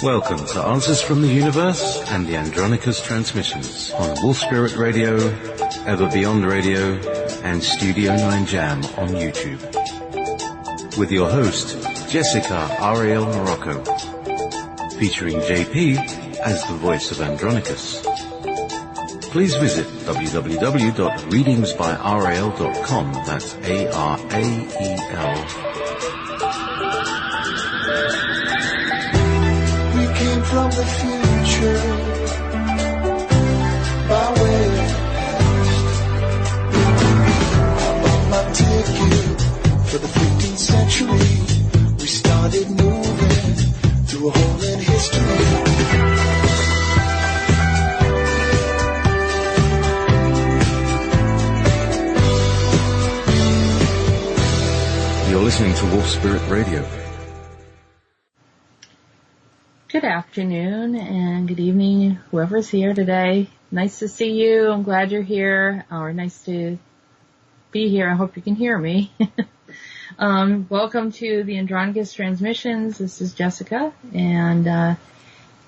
Welcome to Answers from the Universe and the Andronicus transmissions on Wolf Spirit Radio, Ever Beyond Radio, and Studio 9 Jam on YouTube. With your host, Jessica Ariel Morocco, featuring JayPee as the voice of Andronicus. Please visit www.readingsbyrael.com, that's ARAEL. From the future, by way of past. I bought my ticket for the 15th century. We started moving through a hole in history. You're listening to Wolf Spirit Radio. Good afternoon and good evening, whoever's here today. Nice to see you. I'm glad you're here, or nice to be here. I hope you can hear me. Welcome to the Andronicus transmissions. This is Jessica, and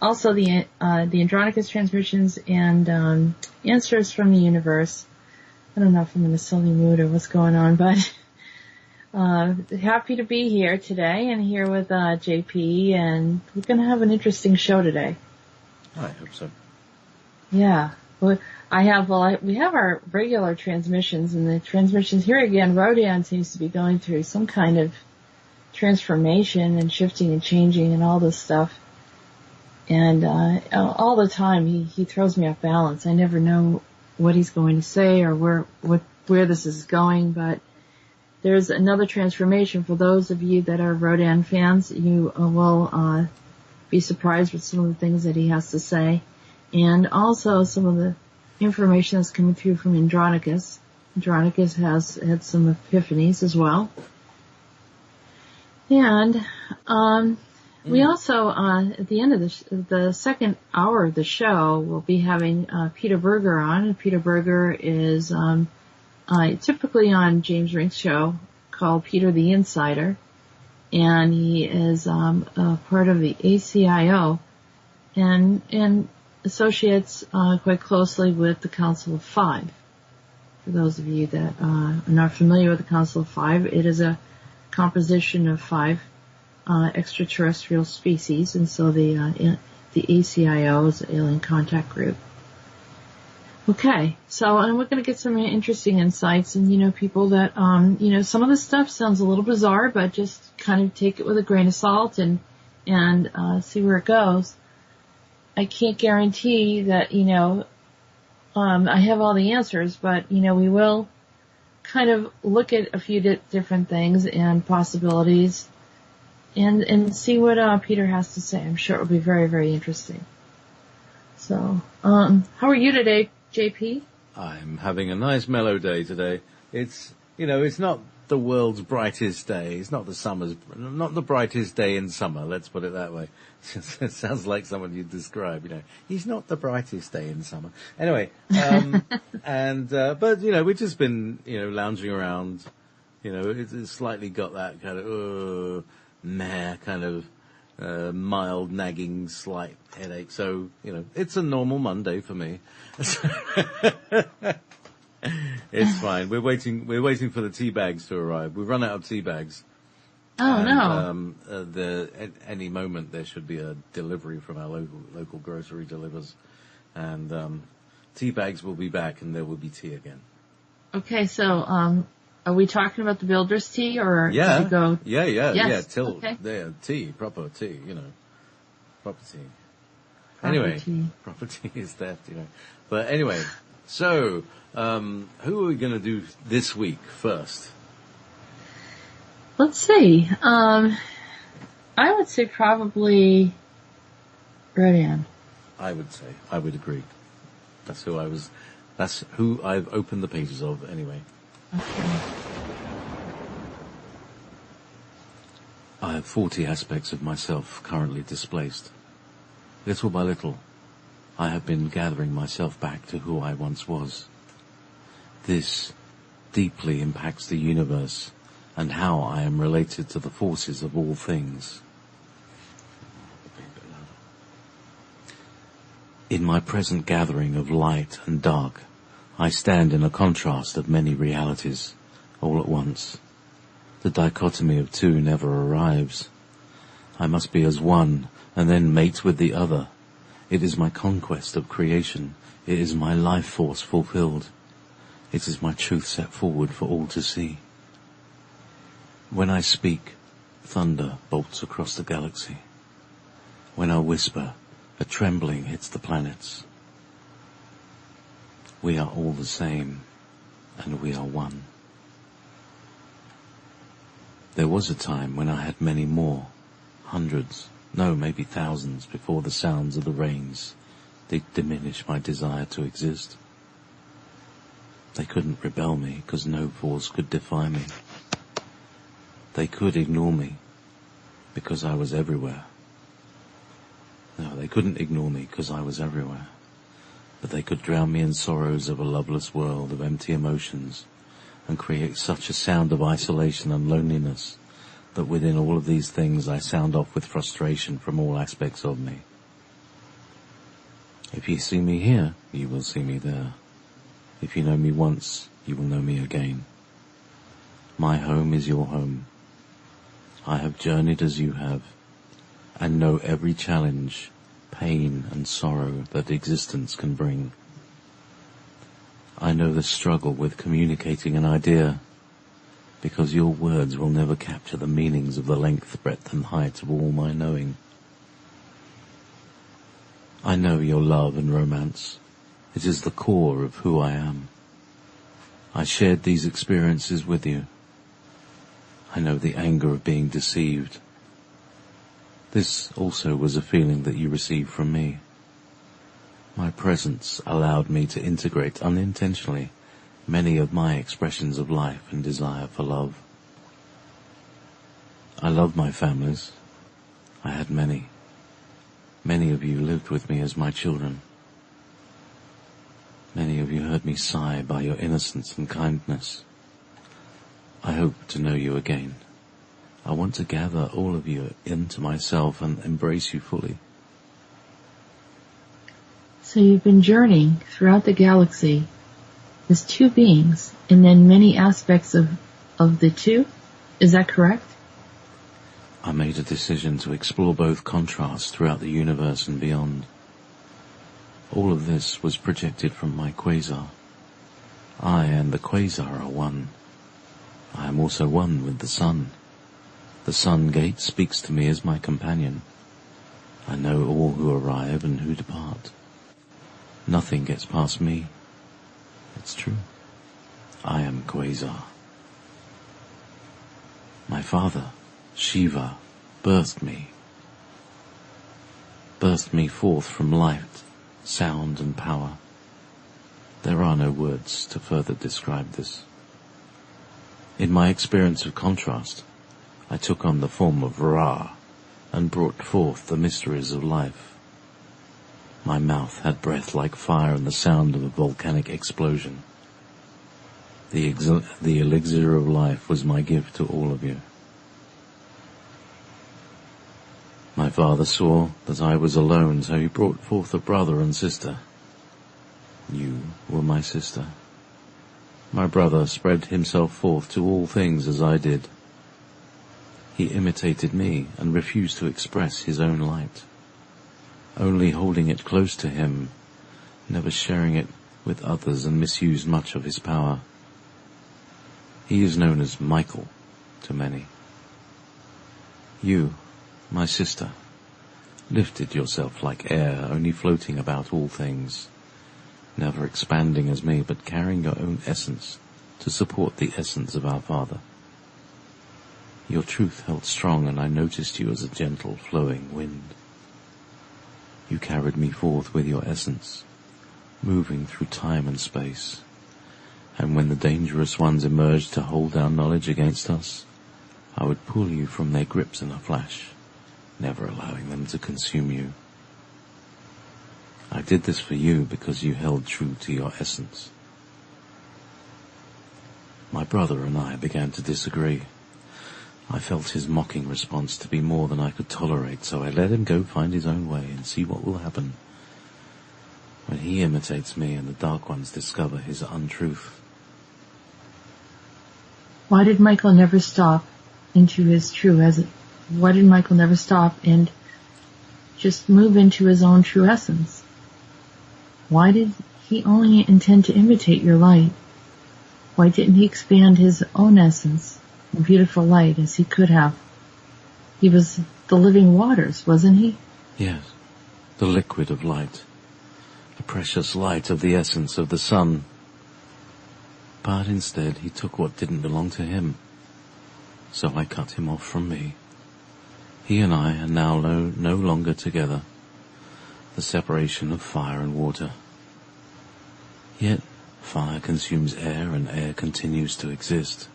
also the Andronicus transmissions and answers from the universe. I don't know if I'm in a silly mood or what's going on, but happy to be here today and here with JayPee, and we're going to have an interesting show today. I hope so. Yeah. We have our regular transmissions, and the transmissions here again, Rhodan seems to be going through some kind of transformation and shifting and changing and all this stuff. And all the time he throws me off balance. I never know what he's going to say or where this is going, but there's another transformation. For those of you that are Rhodan fans, you will be surprised with some of the things that he has to say, and also some of the information that's coming through from Andronicus. Andronicus has had some epiphanies as well. And we also, at the end of the second hour of the show, we'll be having Peter Berger on. And Peter Berger is typically on James Rink's show called Peter the Insider, and he is part of the ACIO and associates quite closely with the Council of Five. For those of you that are not familiar with the Council of Five, it is a composition of 5 extraterrestrial species, and so the ACIO is the Alien Contact Group. Okay, so and we're going to get some interesting insights, and people that some of this stuff sounds a little bizarre, but just kind of take it with a grain of salt and see where it goes. I can't guarantee that I have all the answers, but we will kind of look at a few different things and possibilities, and see what Peter has to say. I'm sure it will be very, very interesting. So, how are you today, JayPee? I'm having a nice mellow day today. It's not the world's brightest day. It's not not the brightest day in summer. Let's put it that way. It sounds like someone you'd describe. He's not the brightest day in summer. Anyway, but we've just been lounging around. It's slightly got that kind of kind of mild nagging slight headache. So it's a normal Monday for me. It's fine. We're waiting for the tea bags to arrive. We've run out of tea bags. Oh, no. At any moment there should be a delivery from our local grocery delivers, and tea bags will be back, and there will be tea again. Okay, so are we talking about the builder's tea, or yeah, did you go? Yeah, yes. Okay. There, tea, proper tea, proper tea. Proper tea is that, But anyway, so who are we going to do this week first? Let's see. I would say probably Rhodan. I would agree. That's who I've opened the pages of anyway. Okay. I have 40 aspects of myself currently displaced. Little by little, I have been gathering myself back to who I once was. This deeply impacts the universe and how I am related to the forces of all things. In my present gathering of light and dark, I stand in a contrast of many realities, all at once. The dichotomy of two never arrives. I must be as one, and then mate with the other. It is my conquest of creation. It is my life force fulfilled. It is my truth set forward for all to see. When I speak, thunder bolts across the galaxy. When I whisper, a trembling hits the planets. We are all the same, and we are one. There was a time when I had many more, hundreds, no, maybe thousands, before the sounds of the rains. They diminished my desire to exist. They couldn't repel me, because no force could defy me. They could ignore me, because I was everywhere. No, they couldn't ignore me, because I was everywhere. But they could drown me in sorrows of a loveless world of empty emotions, and create such a sound of isolation and loneliness that within all of these things I sound off with frustration from all aspects of me. If you see me here, you will see me there. If you know me once, you will know me again. My home is your home. I have journeyed as you have, and know every challenge, pain and sorrow that existence can bring. I know the struggle with communicating an idea, because your words will never capture the meanings of the length, breadth and height of all my knowing. I know your love and romance. It is the core of who I am. I shared these experiences with you. I know the anger of being deceived. This also was a feeling that you received from me. My presence allowed me to integrate unintentionally many of my expressions of life and desire for love. I love my families. I had many. Many of you lived with me as my children. Many of you heard me sigh by your innocence and kindness. I hope to know you again. I want to gather all of you into myself and embrace you fully. So you've been journeying throughout the galaxy as two beings, and then many aspects of the two? Is that correct? I made a decision to explore both contrasts throughout the universe and beyond. All of this was projected from my quasar. I and the quasar are one. I am also one with the sun. The sun gate speaks to me as my companion. I know all who arrive and who depart. Nothing gets past me. It's true. I am quasar. My father, Shiva, birthed me forth from light, sound and power. There are no words to further describe this. In my experience of contrast, I took on the form of Ra and brought forth the mysteries of life. My mouth had breath like fire and the sound of a volcanic explosion. The elixir of life was my gift to all of you. My father saw that I was alone, so he brought forth a brother and sister. You were my sister. My brother spread himself forth to all things as I did. He imitated me and refused to express his own light, only holding it close to him, never sharing it with others, and misused much of his power. He is known as Michael to many. You, my sister, lifted yourself like air, only floating about all things, never expanding as me, but carrying your own essence to support the essence of our Father. Your truth held strong, and I noticed you as a gentle, flowing wind. You carried me forth with your essence, moving through time and space, and when the dangerous ones emerged to hold our knowledge against us, I would pull you from their grips in a flash, never allowing them to consume you. I did this for you because you held true to your essence. My brother and I began to disagree. I felt his mocking response to be more than I could tolerate, so I let him go find his own way and see what will happen. when he imitates me and the Dark Ones discover his untruth. Why did Michael never stop into his true essence? Why did Michael never stop and just move into his own true essence? Why did he only intend to imitate your light? Why didn't he expand his own essence and beautiful light as he could have? He was the living waters, wasn't he? Yes, the liquid of light, the precious light of the essence of the sun. But instead he took what didn't belong to him, so I cut him off from me. He and I are now no longer together, the separation of fire and water. Yet fire consumes air and air continues to exist.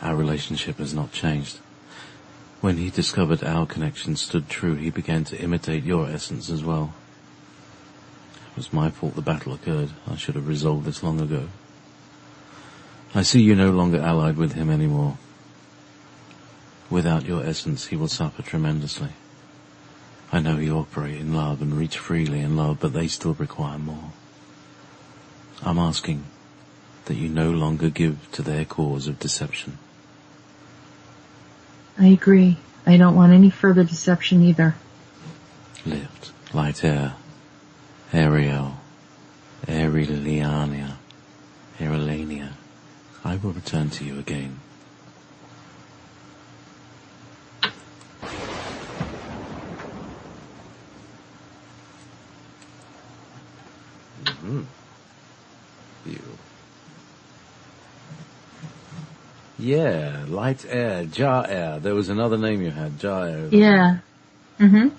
Our relationship has not changed. When he discovered our connection stood true, he began to imitate your essence as well. It was my fault the battle occurred. I should have resolved this long ago. I see you no longer allied with him anymore. Without your essence, he will suffer tremendously. I know you operate in love and reach freely in love, but they still require more. I'm asking that you no longer give to their cause of deception. I agree. I don't want any further deception either. Lift, light air, Ariel, Aereliania, Aerelania. I will return to you again. Beautiful. Yeah, light air, jar air. There was another name you had, jar air. Yeah. Or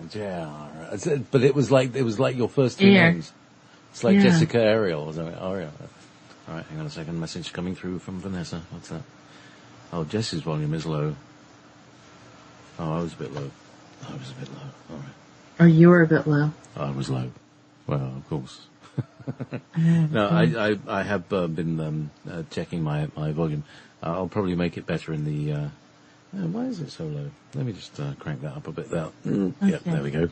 jar. But it was like your first two names. It's like Jessica Ariel or something. Ariel. All right, hang on a second. Message coming through from Vanessa. What's that? Oh, Jess's volume is low. Oh, I was a bit low. All right. Or you were a bit low. I was low. Well, of course. No, I have been checking my volume. I'll probably make it better in the... why is it so low? Let me just crank that up a bit. Okay. Yep, there we go.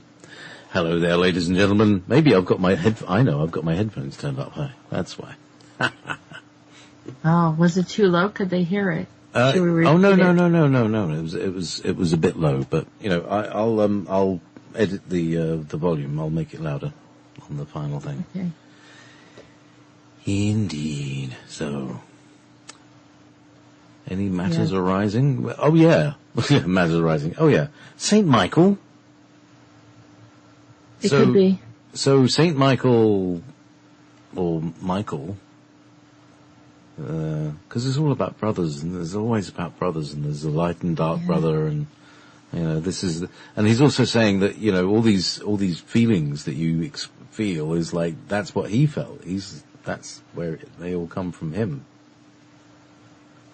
Hello there, ladies and gentlemen. Maybe I've got my I've got my headphones turned up high. That's why. Oh, was it too low? Could they hear it? No. It was a bit low, but I'll edit the volume. I'll make it louder on the final thing. Okay. Indeed. So, any matters arising? Oh yeah, matters arising. Oh yeah, Saint Michael. It could be. So Saint Michael, or Michael, because it's all about brothers, and there's always about brothers, and there's a light and dark brother, and this is, and he's also saying that all these feelings that you feel is like that's what he felt. That's where they all come from him.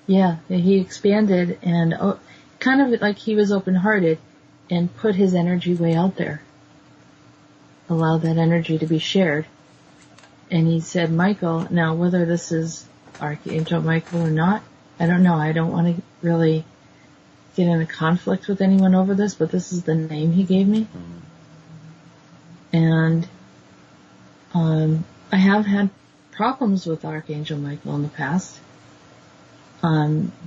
Yeah, he expanded and kind of like he was open-hearted and put his energy way out there. Allow that energy to be shared. And he said, Michael, now whether this is Archangel Michael or not, I don't know. I don't want to really get in a conflict with anyone over this, but this is the name he gave me. Mm-hmm. And I have had problems with Archangel Michael in the past.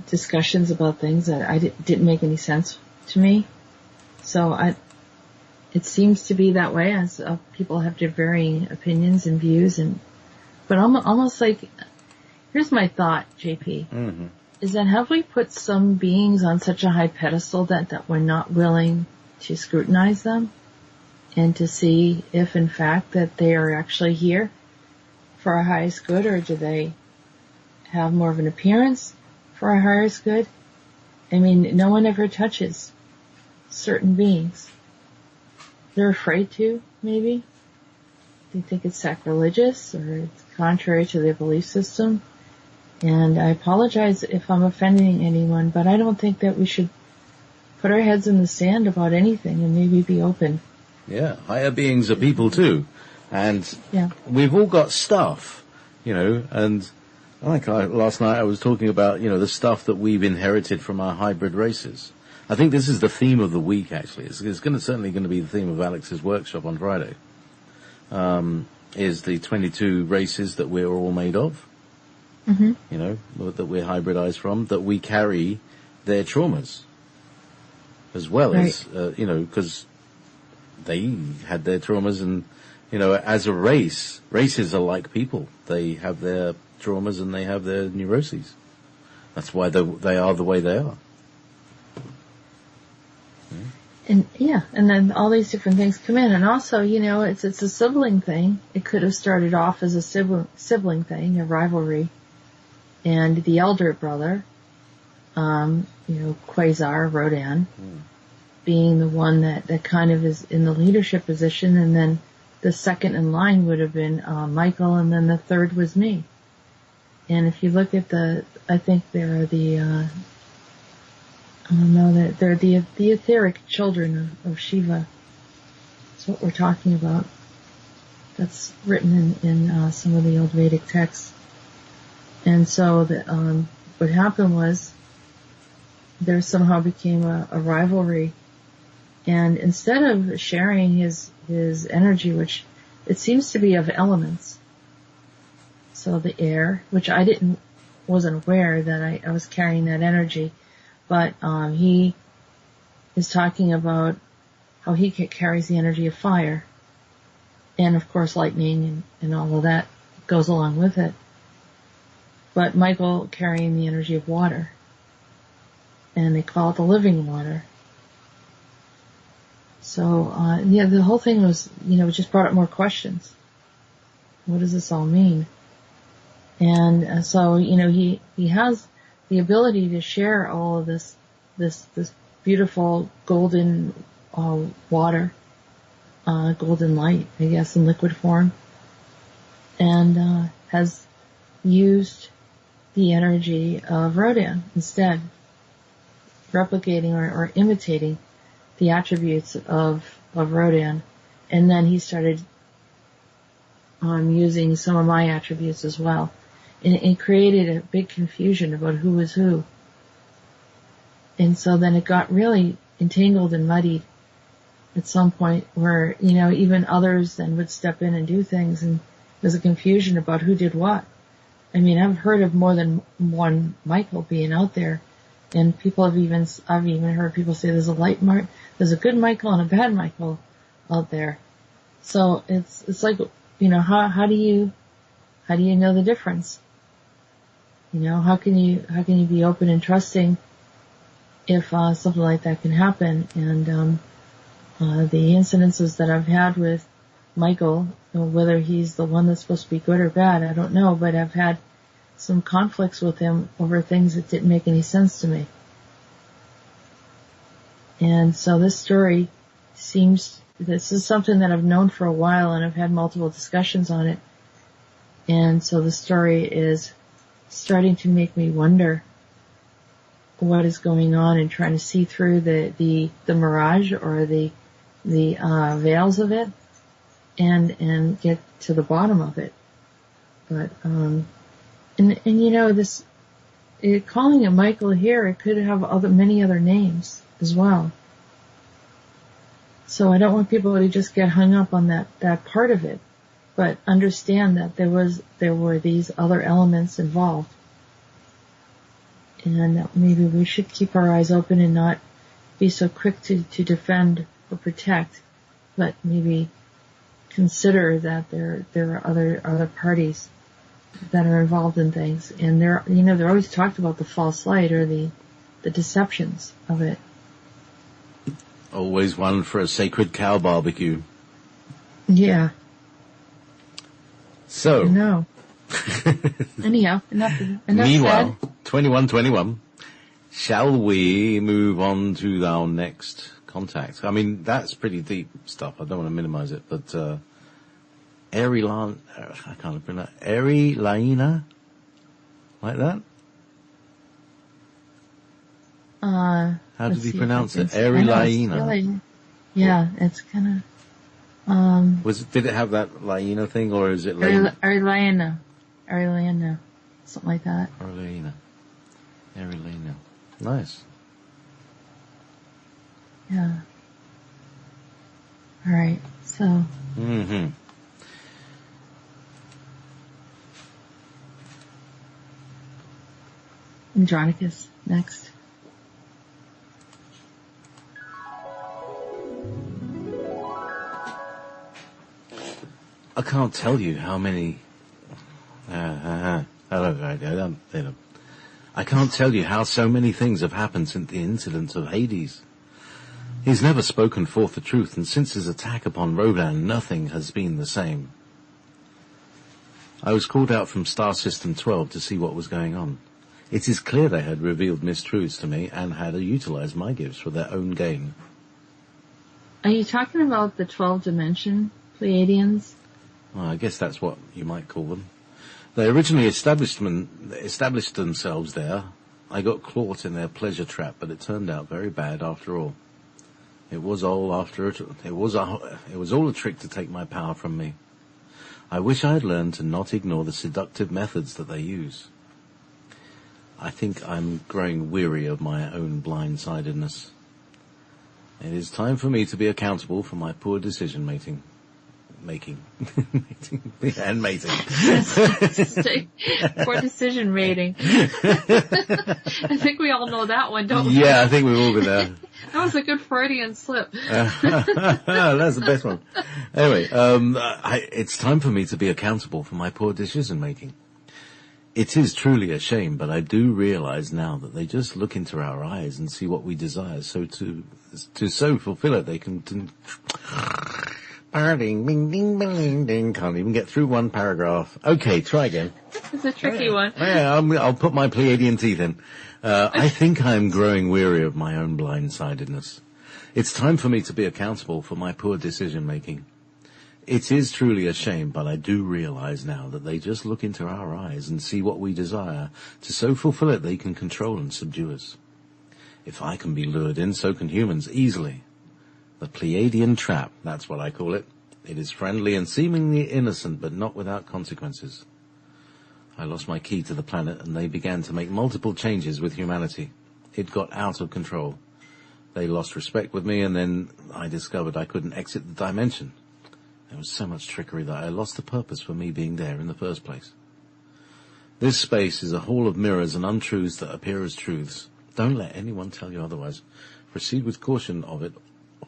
Discussions about things that didn't make any sense to me. So it seems to be that way, as people have varying opinions and views, but almost like, here's my thought, JayPee, is that have we put some beings on such a high pedestal that we're not willing to scrutinize them and to see if in fact that they are actually here for our highest good, or do they have more of an appearance for our highest good? I mean, no one ever touches certain beings. They're afraid to, maybe. They think it's sacrilegious or it's contrary to their belief system. And I apologize if I'm offending anyone, but I don't think that we should put our heads in the sand about anything and maybe be open. Yeah, higher beings are people too. And we've all got stuff, and last night I was talking about, the stuff that we've inherited from our hybrid races. I think this is the theme of the week, actually. It's certainly going to be the theme of Alex's workshop on Friday. is the 22 races that we're all made of. Mm-hmm. You know, that we're hybridized from, that we carry their traumas as well as, you know, because they had their traumas and, you know, as a races are like people. They have their traumas and they have their neuroses. That's why they are the way they are. And and then all these different things come in, and also, you know, it's a sibling thing. It could have started off as a sibling thing, a rivalry, and the elder brother, you know, Quasar, Rhodan, being the one that kind of is in the leadership position, and then the second in line would have been Michael, and then the third was me. And if you look at I think they're the they're the etheric children of Shiva. That's what we're talking about. That's written in some of the old Vedic texts. And so what happened was there somehow became a rivalry. And instead of sharing his energy, which it seems to be of elements, so the air, which I wasn't aware that I was carrying that energy, but he is talking about how he carries the energy of fire, and of course lightning and all of that goes along with it. But Michael carrying the energy of water, and they call it the living water. So the whole thing was, you know, it just brought up more questions. What does this all mean? And so, you know, he has the ability to share all of this beautiful golden water, golden light, I guess, in liquid form, and has used the energy of Rhodan instead, replicating or imitating the attributes of Rhodan, and then he started using some of my attributes as well. And it created a big confusion about who was who. And so then it got really entangled and muddied at some point where, you know, even others then would step in and do things, and there's a confusion about who did what. I mean, I've heard of more than one Michael being out there, and I've even heard people say there's there's a good Michael and a bad Michael out there. So it's like, you know, how do you know the difference? You know, how can you be open and trusting if something like that can happen? And the incidences that I've had with Michael, whether he's the one that's supposed to be good or bad, I don't know, but I've had some conflicts with him over things that didn't make any sense to me. And so this story this is something that I've known for a while, and I've had multiple discussions on it. And so the story is starting to make me wonder what is going on and trying to see through the mirage or the veils of it and get to the bottom of it. But, and you know, calling it Michael here, it could have many other names as well. So I don't want people to just get hung up on that part of it, but understand that there were these other elements involved. And that maybe we should keep our eyes open and not be so quick to defend or protect, but maybe consider that there are other parties that are involved in things. And they're always talked about the false light or the deceptions of it. Always one for a sacred cow barbecue. Yeah. So. No. Anyhow, enough Meanwhile, said. 2121. Shall we move on to our next contact? I mean, that's pretty deep stuff. I don't want to minimize it, but I can't pronounce Laina, like that. How did he pronounce it? Laina. Really, yeah, it's kind of. Did it have that Laina thing, or is it Laina? Arlena, something like that. Arlena. Nice. Yeah. All right. So. Andronicus next. I can't tell you how many... Hello, I can't tell you how so many things have happened since the incident of Hades. He's never spoken forth the truth, and since his attack upon Rhodan, nothing has been the same. I was called out from Star System 12 to see what was going on. It is clear they had revealed mistruths to me and had utilized my gifts for their own gain. Are you talking about the 12-dimension Pleiadians? Well, I guess that's what you might call them. They originally established themselves there. I got caught in their pleasure trap, but it turned out very bad after all. It was all a trick to take my power from me. I wish I had learned to not ignore the seductive methods that they use. I think I'm growing weary of my own blindsidedness. It is time for me to be accountable for my poor decision making. And mating. For decision mating. I think we all know that one, don't we? Yeah, I think we've all been there. That was a good Freudian slip. That's the best one. Anyway, it's time for me to be accountable for my poor decision making. It is truly a shame, but I do realize now that they just look into our eyes and see what we desire, so to fulfill it, they can... Ding, ding, ding, ding, ding. Can't even get through one paragraph. Okay, try again. It's a tricky one. Yeah, I'll put my Pleiadian teeth in. I think I'm growing weary of my own blindsidedness. It's time for me to be accountable for my poor decision making. It is truly a shame, but I do realize now that they just look into our eyes and see what we desire. To so fulfill it, they can control and subdue us. If I can be lured in, so can humans easily. The Pleiadian trap, that's what I call it. It is friendly and seemingly innocent, but not without consequences. I lost my key to the planet, and they began to make multiple changes with humanity. It got out of control. They lost respect with me, and then I discovered I couldn't exit the dimension. There was so much trickery that I lost the purpose for me being there in the first place. This space is a hall of mirrors and untruths that appear as truths. Don't let anyone tell you otherwise. Proceed with caution of it,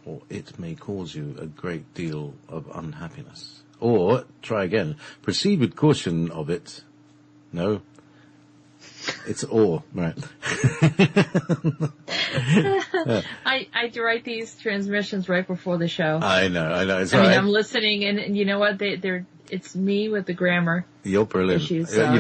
or it may cause you a great deal of unhappiness. Or, try again, proceed with caution of it. No, it's or, right. I write these transmissions right before the show. I know. It's I'm listening, and you know what? It's me with the grammar. You're brilliant. Issues, so,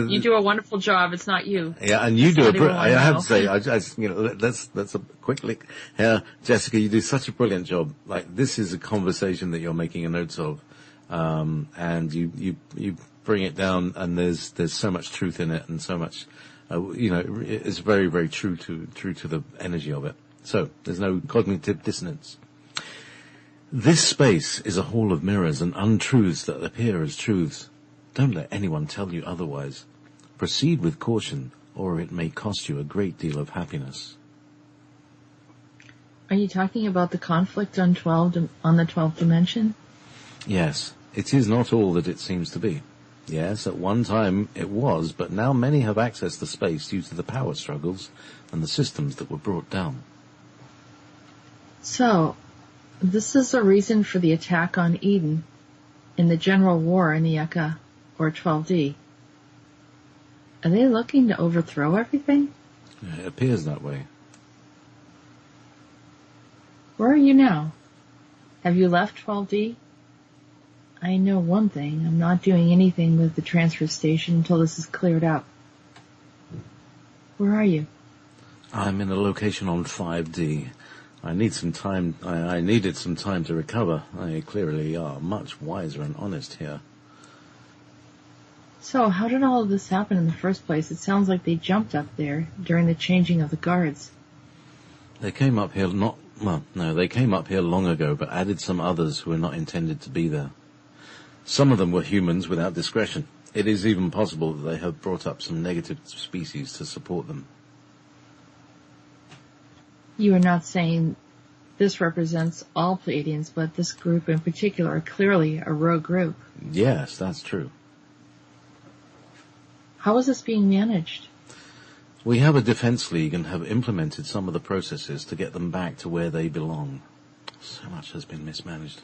you do a wonderful job. It's not you. Yeah, and you do I have to say, that's a quick lick. Yeah, Jessica, you do such a brilliant job. Like, this is a conversation that you're making a notes of, and you bring it down, and there's so much truth in it, and so much, it's very, very true to the energy of it. So there's no cognitive dissonance. This space is a hall of mirrors and untruths that appear as truths. Don't let anyone tell you otherwise. Proceed with caution, or it may cost you a great deal of happiness. Are you talking about the conflict on the 12th dimension? Yes, it is not all that it seems to be. Yes, at one time it was, but now many have accessed the space due to the power struggles and the systems that were brought down. So, this is a reason for the attack on Eden in the general war in the Eka, or 12D. Are they looking to overthrow everything? It appears that way. Where are you now? Have you left 12D? I know one thing. I'm not doing anything with the transfer station until this is cleared up. Where are you? I'm in a location on 5D. I need some time. I needed some time to recover. I clearly are much wiser and honest here. So, how did all of this happen in the first place? It sounds like they jumped up there during the changing of the guards. They came up here they came up here long ago, but added some others who were not intended to be there. Some of them were humans without discretion. It is even possible that they have brought up some negative species to support them. You are not saying this represents all Pleiadians, but this group in particular are clearly a rogue group. Yes, that's true. How is this being managed? We have a defense league and have implemented some of the processes to get them back to where they belong. So much has been mismanaged.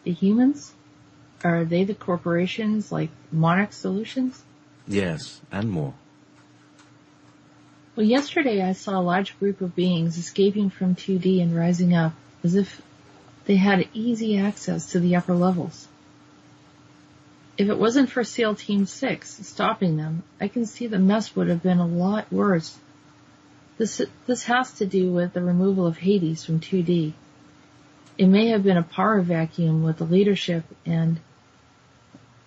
The humans? Are they the corporations like Monarch Solutions? Yes, and more. Well, yesterday I saw a large group of beings escaping from 2D and rising up, as if they had easy access to the upper levels. If it wasn't for SEAL Team 6 stopping them, I can see the mess would have been a lot worse. This has to do with the removal of Hades from 2D. It may have been a power vacuum with the leadership and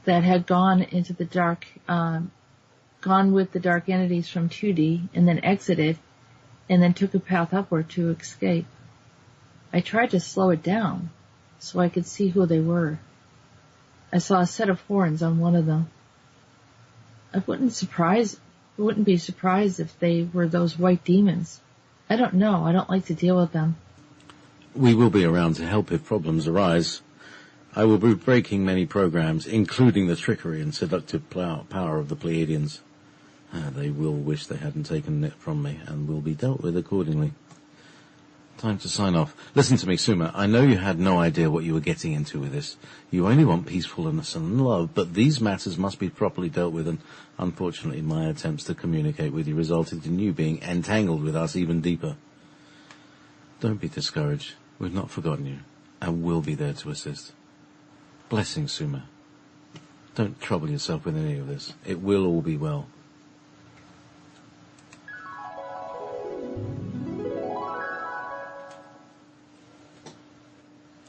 that had gone into the dark, gone with the dark entities from 2D and then exited and then took a path upward to escape. I tried to slow it down so I could see who they were. I saw a set of horns on one of them. I wouldn't be surprised if they were those white demons. I don't know. I don't like to deal with them. We will be around to help if problems arise. I will be breaking many programs, including the trickery and seductive power of the Pleiadians. They will wish they hadn't taken it from me and will be dealt with accordingly. Time to sign off. Listen to me, Suma. I know you had no idea what you were getting into with this. You only want peacefulness and love, but these matters must be properly dealt with, and unfortunately my attempts to communicate with you resulted in you being entangled with us even deeper. Don't be discouraged. We've not forgotten you, and we'll be there to assist. Blessings, Suma. Don't trouble yourself with any of this. It will all be well.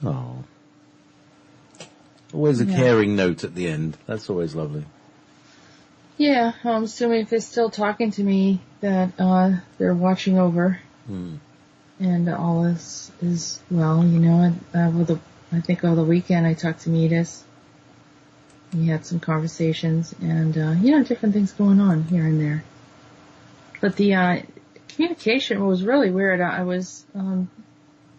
Oh. Always a caring note at the end. That's always lovely. Yeah, I'm assuming if they're still talking to me that they're watching over. And all is well, you know. I think over the weekend I talked to Meetis. We had some conversations and, different things going on here and there. But the communication was really weird. I was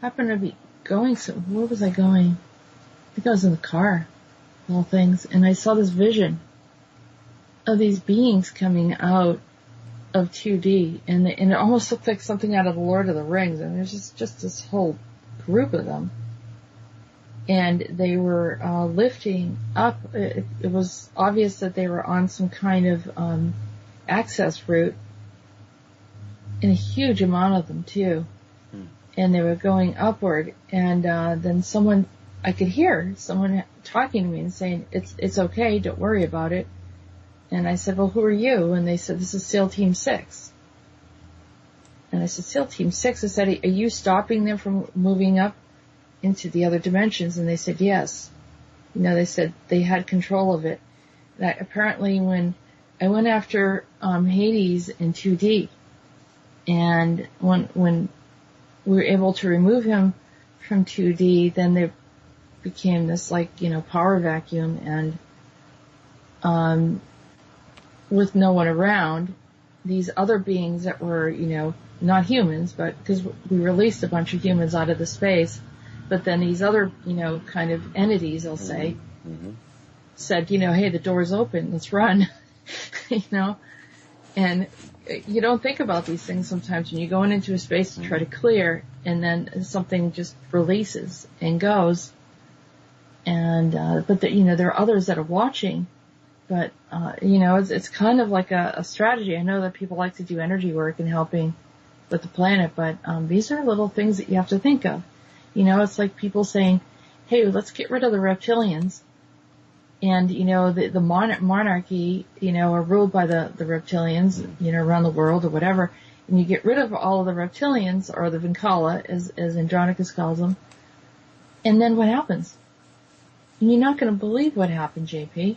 happened to be going, where was I going? I think I was in the car, of all things, and I saw this vision of these beings coming out of 2D, and it almost looked like something out of the Lord of the Rings, and there's just this whole group of them. And they were lifting up. It was obvious that they were on some kind of access route, and a huge amount of them too. And they were going upward, and then I could hear someone talking to me and saying, it's okay, don't worry about it. And I said, well, who are you? And they said, this is SEAL Team 6. And I said, SEAL Team 6? I said, are you stopping them from moving up into the other dimensions? And they said, yes. They said they had control of it. And apparently when I went after Hades in 2D, and when we were able to remove him from 2D, then there became this power vacuum, and with no one around, these other beings that were, not humans, but because we released a bunch of humans out of the space, but then these other, kind of entities, I'll say, said, hey, the door's open, let's run, and you don't think about these things sometimes when you're going into a space to try to clear, and then something just releases and goes, and, but there are others that are watching. But, it's kind of like a strategy. I know that people like to do energy work and helping with the planet, but these are little things that you have to think of. It's like people saying, hey, let's get rid of the reptilians. And, the monarchy, are ruled by the reptilians, around the world or whatever. And you get rid of all of the reptilians, or the Vincala, as Andronicus calls them. And then what happens? And you're not going to believe what happened, JayPee.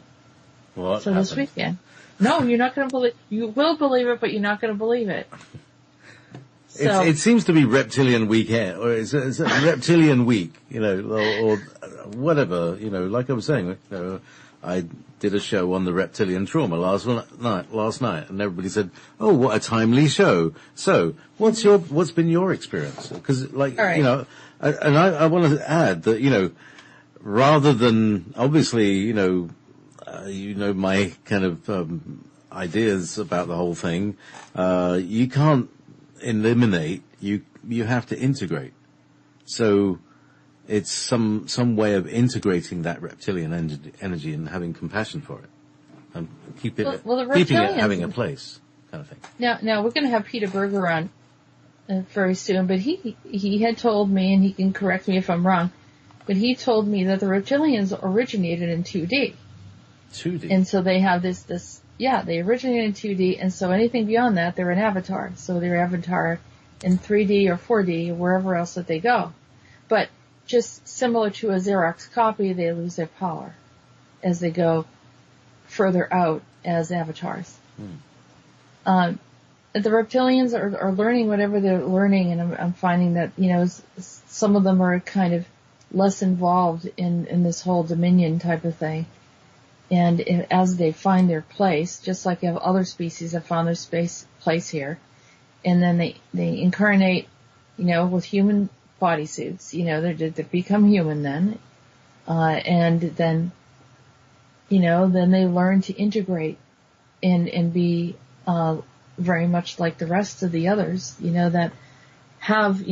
What happened? This weekend. No, you're not going to believe. You will believe it, but you're not going to believe it. So, it seems to be reptilian weekend, or it's a reptilian week, or whatever, like I was saying, I did a show on the reptilian trauma last night, and everybody said, oh, what a timely show. So, what's been your experience? Because, right. And I want to add that, rather than, obviously, my kind of, ideas about the whole thing. You can't eliminate, you have to integrate. So it's some way of integrating that reptilian energy and having compassion for it. And keeping it having a place, kind of thing. Now we're going to have Peter Berger on very soon, but he had told me, and he can correct me if I'm wrong, but he told me that the reptilians originated in 2D. 2D? And so they have they originated in 2D, and so anything beyond that, they're an avatar. So they're avatar in 3D or 4D or wherever else that they go. But just similar to a Xerox copy, they lose their power as they go further out as avatars. The reptilians are learning whatever they're learning, and I'm finding that, some of them are kind of less involved in this whole dominion type of thing. And as they find their place, just like you have other species that found their place here, and then they incarnate, with human bodysuits, they become human then, and then, then they learn to integrate and be, very much like the rest of the others, that have,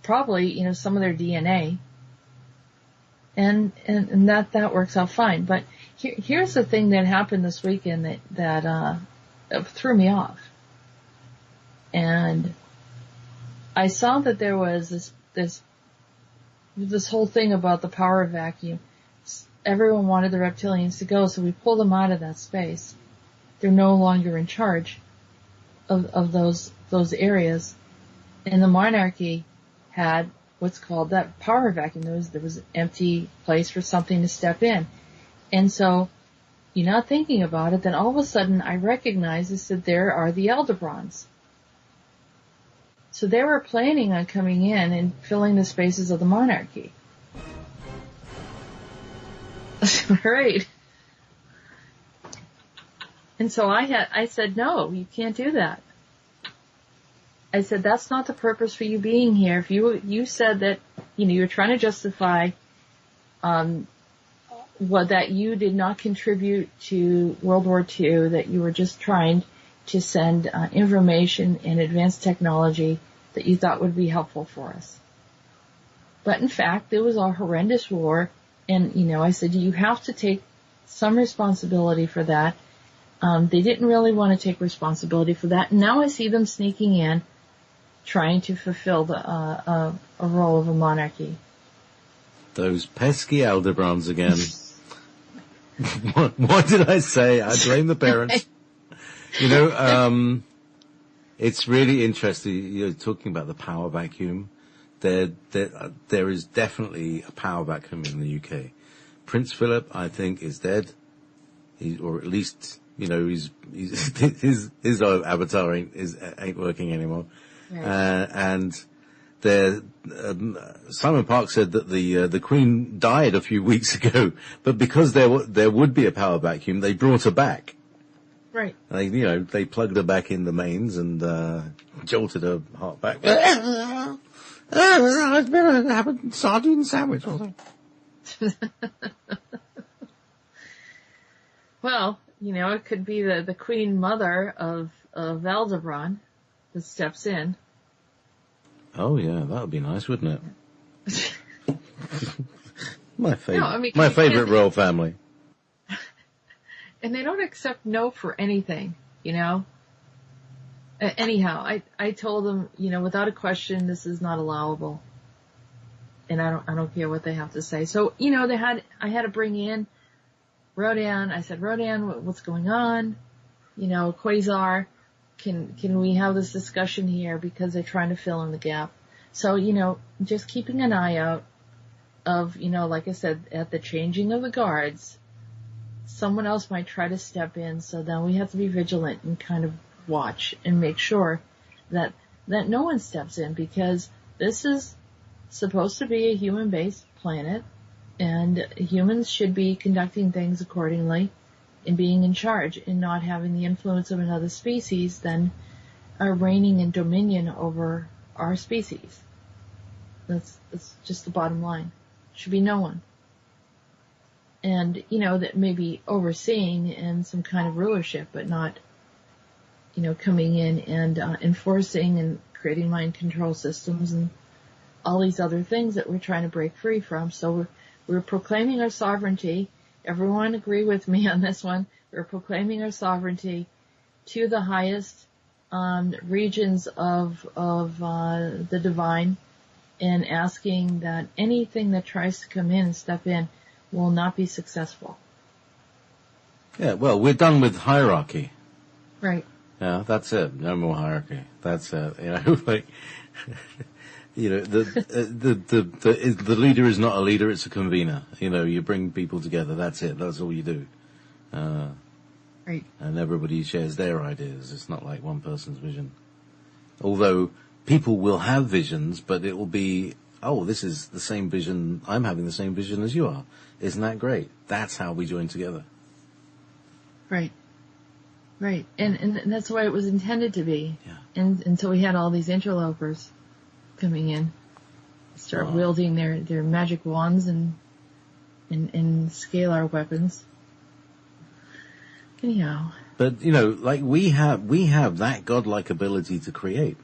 probably, some of their DNA, and that works out fine. But here's the thing that happened this weekend that threw me off. And I saw that there was this whole thing about the power vacuum. Everyone wanted the reptilians to go, so we pulled them out of that space. They're no longer in charge of those areas. And the monarchy had what's called that power vacuum. There was an empty place for something to step in. And so, you're not thinking about it, then all of a sudden I recognize that there are the Aldebarans. So they were planning on coming in and filling the spaces of the monarchy. Right. And so I said, no, you can't do that. I said, that's not the purpose for you being here. If you said that, you're trying to justify, that you did not contribute to World War II, that you were just trying to send information and advanced technology that you thought would be helpful for us. But in fact, there was a horrendous war, and, I said, you have to take some responsibility for that. They didn't really want to take responsibility for that. And now I see them sneaking in, trying to fulfill a role of a monarchy. Those pesky Aldebarans again. What did I say? I blame the parents. It's really interesting. You're talking about the power vacuum. There is definitely a power vacuum in the UK. Prince Philip, I think, is dead. Or at least, his avatar ain't working anymore. Right. And Simon Park said that the Queen died a few weeks ago, but because there would be a power vacuum, they brought her back. Right. They plugged her back in the mains and jolted her heart back. It's been a sardine sandwich or something. Well, it could be the Queen Mother of Aldebaran that steps in. Oh yeah, that would be nice, wouldn't it? My favorite royal family. And they don't accept no for anything, Anyhow, I told them, without a question, this is not allowable. And I don't care what they have to say. So, I had to bring in Rhodan. I said, Rhodan, what's going on? Quasar, can we have this discussion here, because they're trying to fill in the gap. So, just keeping an eye out of, like I said, at the changing of the guards, someone else might try to step in. So then we have to be vigilant and kind of watch and make sure that no one steps in, because this is supposed to be a human-based planet, and humans should be conducting things accordingly and being in charge, and not having the influence of another species then reigning in dominion over our species. That's just the bottom line. Should be no one. and, that may be overseeing and some kind of rulership, but not, coming in and enforcing and creating mind control systems and all these other things that we're trying to break free from. So we're proclaiming our sovereignty. Everyone agree with me on this one. We're proclaiming our sovereignty to the highest regions of the divine, and asking that anything that tries to come in and step in will not be successful. Yeah, well, we're done with hierarchy. Right. Yeah, that's it. No more hierarchy. That's it. Like, the leader is not a leader, it's a convener. You bring people together. That's it. That's all you do. Right. And everybody shares their ideas. It's not like one person's vision. Although people will have visions, but it will be, this is the same vision. I'm having the same vision as you are. Isn't that great? That's how we join together. Right. Right. And that's the way it was intended to be. Yeah. And until we had all these interlopers coming in, start wielding their magic wands and scalar weapons. Anyhow. But, like we have that godlike ability to create.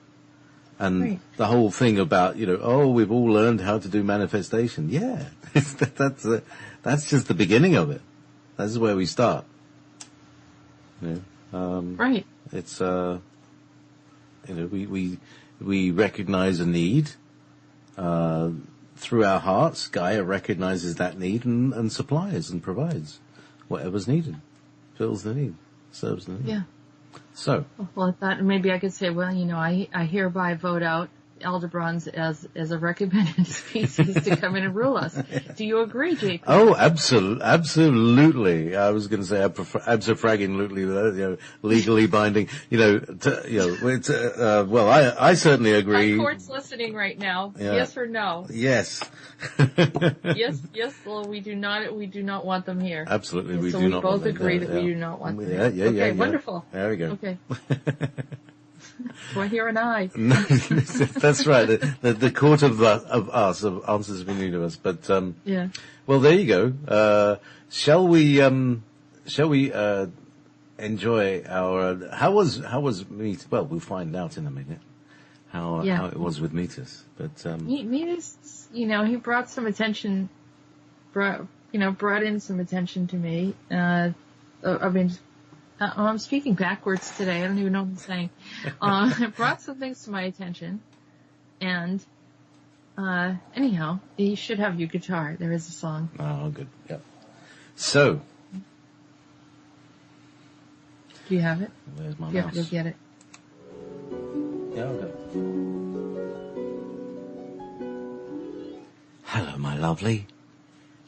And the whole thing about, we've all learned how to do manifestation. Yeah. That's just the beginning of it. That's where we start. Right. It's, we recognize a need, through our hearts. Gaia recognizes that need and supplies and provides whatever's needed. Fills the need, serves the need. Yeah. So. Well, I thought maybe I could say, well, I hereby vote out Aldebron's as a recommended species to come in and rule us. Do you agree, JayPee? Oh, absolutely. I was going to say abso-fragging-lutely, legally binding. I certainly agree. My court's listening right now. Yeah. Yes or no? Yes. Yes. Well, we do not want them here. Absolutely, we so do not want them. So we both agree that we do not want them. Yeah. Okay, wonderful. There we go. Okay. Do I hear an eye? No, that's right. The court of us, of answers of the universe. But yeah. Well, there you go. Shall we enjoy our? How was Meetis? Well, we'll find out in a minute how it was with Meetis. But Meetis, he brought some attention. Brought in some attention to me. I'm speaking backwards today. I don't even know what I'm saying. It brought some things to my attention. And, anyhow, you should have your guitar. There is a song. Oh, good. Yep. So. Do you have it? There's my mouse. You have to go get it. Yeah, okay. Hello, my lovely.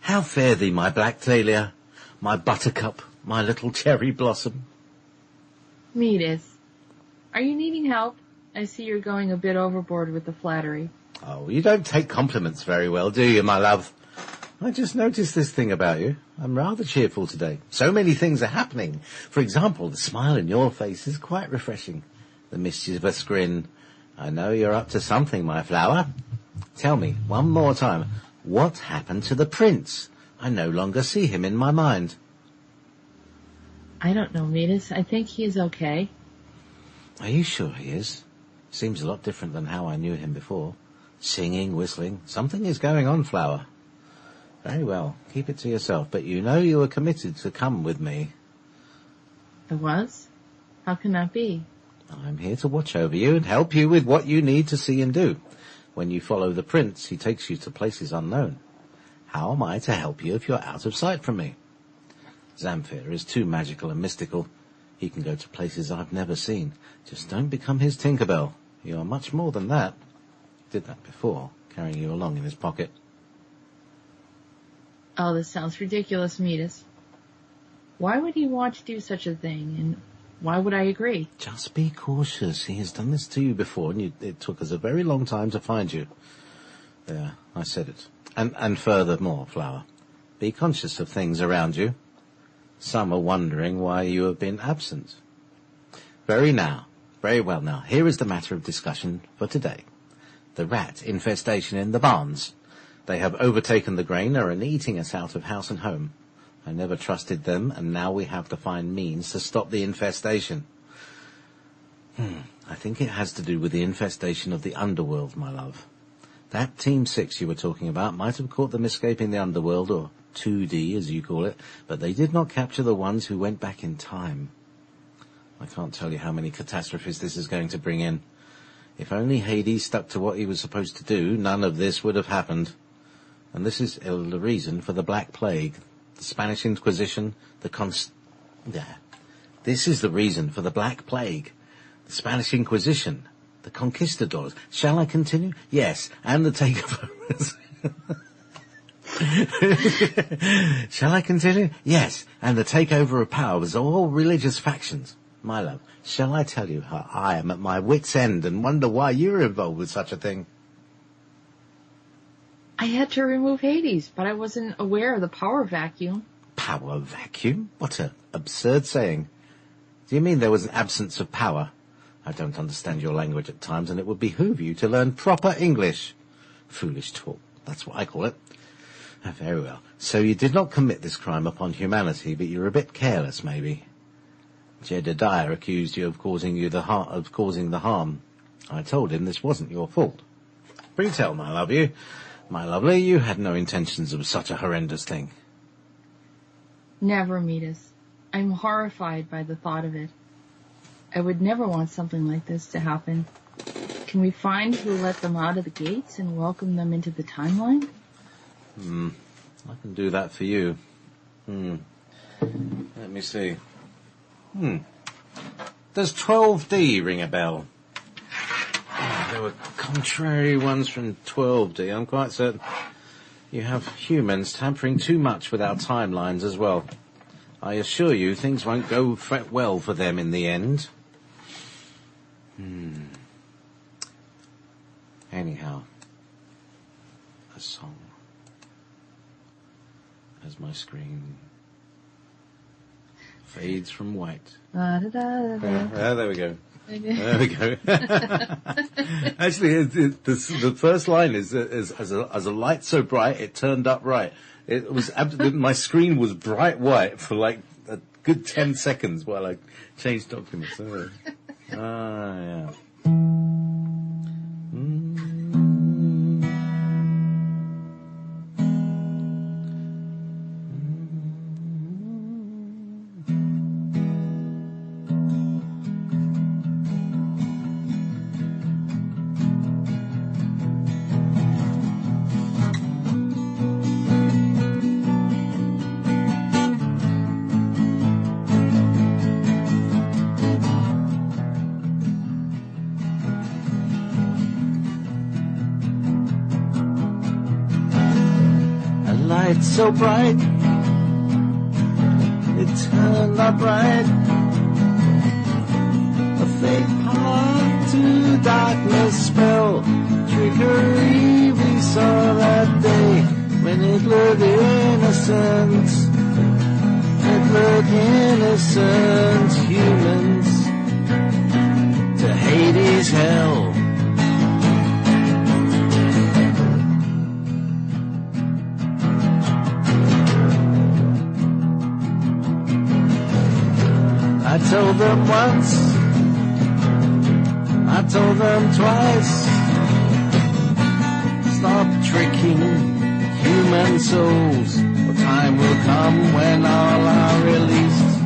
How fare thee, my black dahlia, my buttercup, my little cherry blossom? Meetis, are you needing help? I see you're going a bit overboard with the flattery. Oh, you don't take compliments very well, do you, my love? I just noticed this thing about you. I'm rather cheerful today. So many things are happening. For example, the smile in your face is quite refreshing. The mischievous grin. I know you're up to something, my flower. Tell me, one more time, what happened to the prince? I no longer see him in my mind. I don't know, Meetis. I think he's okay. Are you sure he is? Seems a lot different than how I knew him before. Singing, whistling. Something is going on, Flower. Very well. Keep it to yourself. But you know you were committed to come with me. I was? How can that be? I'm here to watch over you and help you with what you need to see and do. When you follow the prince, he takes you to places unknown. How am I to help you if you're out of sight from me? Zamfir is too magical and mystical. He can go to places I've never seen. Just don't become his Tinkerbell. You are much more than that. He did that before, carrying you along in his pocket. Oh, this sounds ridiculous, Meetis. Why would he want to do such a thing, and why would I agree? Just be cautious. He has done this to you before, and it took us a very long time to find you. There, I said it. And furthermore, Flower, be conscious of things around you. Some are wondering why you have been absent. Very well now. Here is the matter of discussion for today. The rat infestation in the barns. They have overtaken the grain and are eating us out of house and home. I never trusted them, and now we have to find means to stop the infestation. I think it has to do with the infestation of the underworld, my love. That Team 6 you were talking about might have caught them escaping the underworld, or 2D as you call it, but they did not capture the ones who went back in time. I can't tell you how many catastrophes this is going to bring in. If only Hades stuck to what he was supposed to do, none of this would have happened. And this is the reason for the Black Plague, the Spanish Inquisition, This is the reason for the Black Plague, the Spanish Inquisition, the conquistadors. Shall I continue? Yes, and the takeovers. Shall I continue? Yes, and the takeover of power was all religious factions. My love, shall I tell you how I am at my wit's end and wonder why you're involved with such a thing? I had to remove Hades, but I wasn't aware of the power vacuum. Power vacuum? What an absurd saying. Do you mean there was an absence of power? I don't understand your language at times, and it would behoove you to learn proper English. Foolish talk, that's what I call it. Very well. So you did not commit this crime upon humanity, but you were a bit careless, maybe. Jedediah accused you of causing the harm. I told him this wasn't your fault. Free tell, my lovely, you had no intentions of such a horrendous thing. Never, Meetis. I'm horrified by the thought of it. I would never want something like this to happen. Can we find who let them out of the gates and welcome them into the timeline? I can do that for you. Let me see. Does 12D ring a bell? There were contrary ones from 12D, I'm quite certain. You have humans tampering too much with our timelines as well. I assure you things won't go well for them in the end. Anyhow, a song. As my screen fades from white. There we go. There we go. Actually, the first line is as a light so bright it turned up right. It was my screen was bright white for like a good 10 seconds while I changed documents. Yeah. So bright, it turned up right. A fake part to darkness spell, trickery we saw that day when it looked innocent. It looked innocent humans to Hades' hell. I told them once, I told them twice, stop tricking human souls, the time will come when all are released.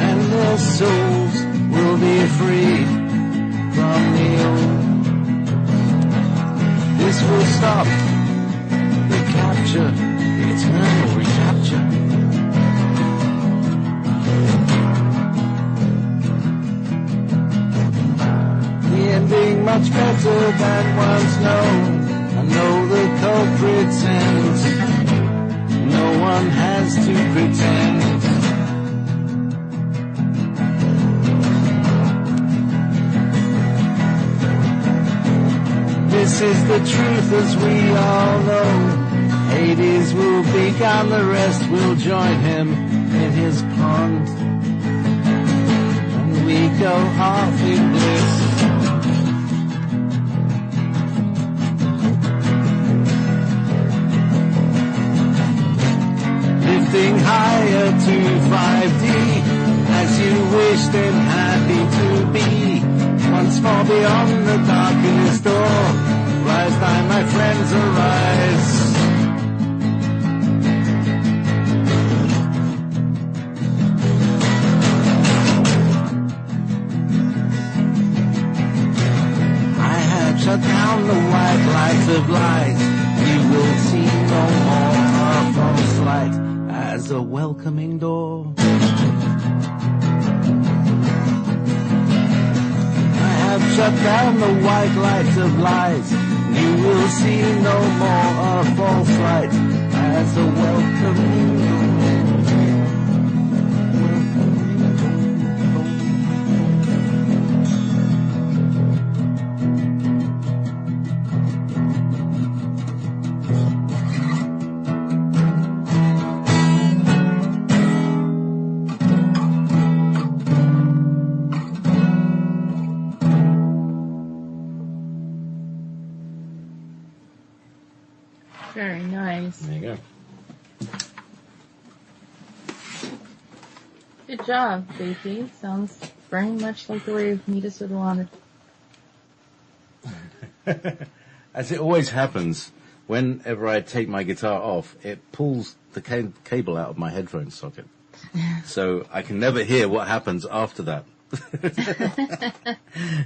And their souls will be freed from the old. This will stop the capture, eternal recapture. The ending much better than once known. I know the culprit's end. No one has to pretend. This is the truth as we all know. Hades will be gone, the rest will join him in his pond. And we go off in bliss. to 5D, as you wished and happy to be. Once more beyond the darkest door, rise by my friends, arise. Shut down the white lights of lies. You will see no more false light as a welcoming door. I have shut down the white lights of lies. You will see no more false light as a welcoming door. Very nice. There you go. Good job, JayPee. Sounds very much like the way Meetis would want it. As it always happens, whenever I take my guitar off, it pulls the cable out of my headphone socket. So I can never hear what happens after that.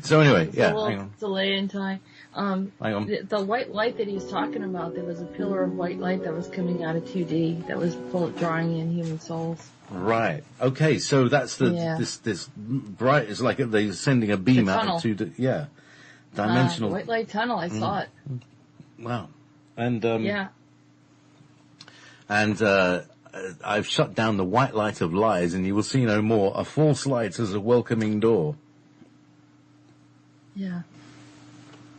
So anyway, yeah. A little delay in time. Hang on. The white light that he was talking about, there was a pillar of white light that was coming out of 2D that was drawing in human souls. Right. Okay. So that's this bright. It's like they're sending a beam out of 2D. Yeah. Dimensional. White light tunnel. I saw it. Wow. And yeah. And I've shut down the white light of lies, and you will see no more. A false light as a welcoming door. Yeah.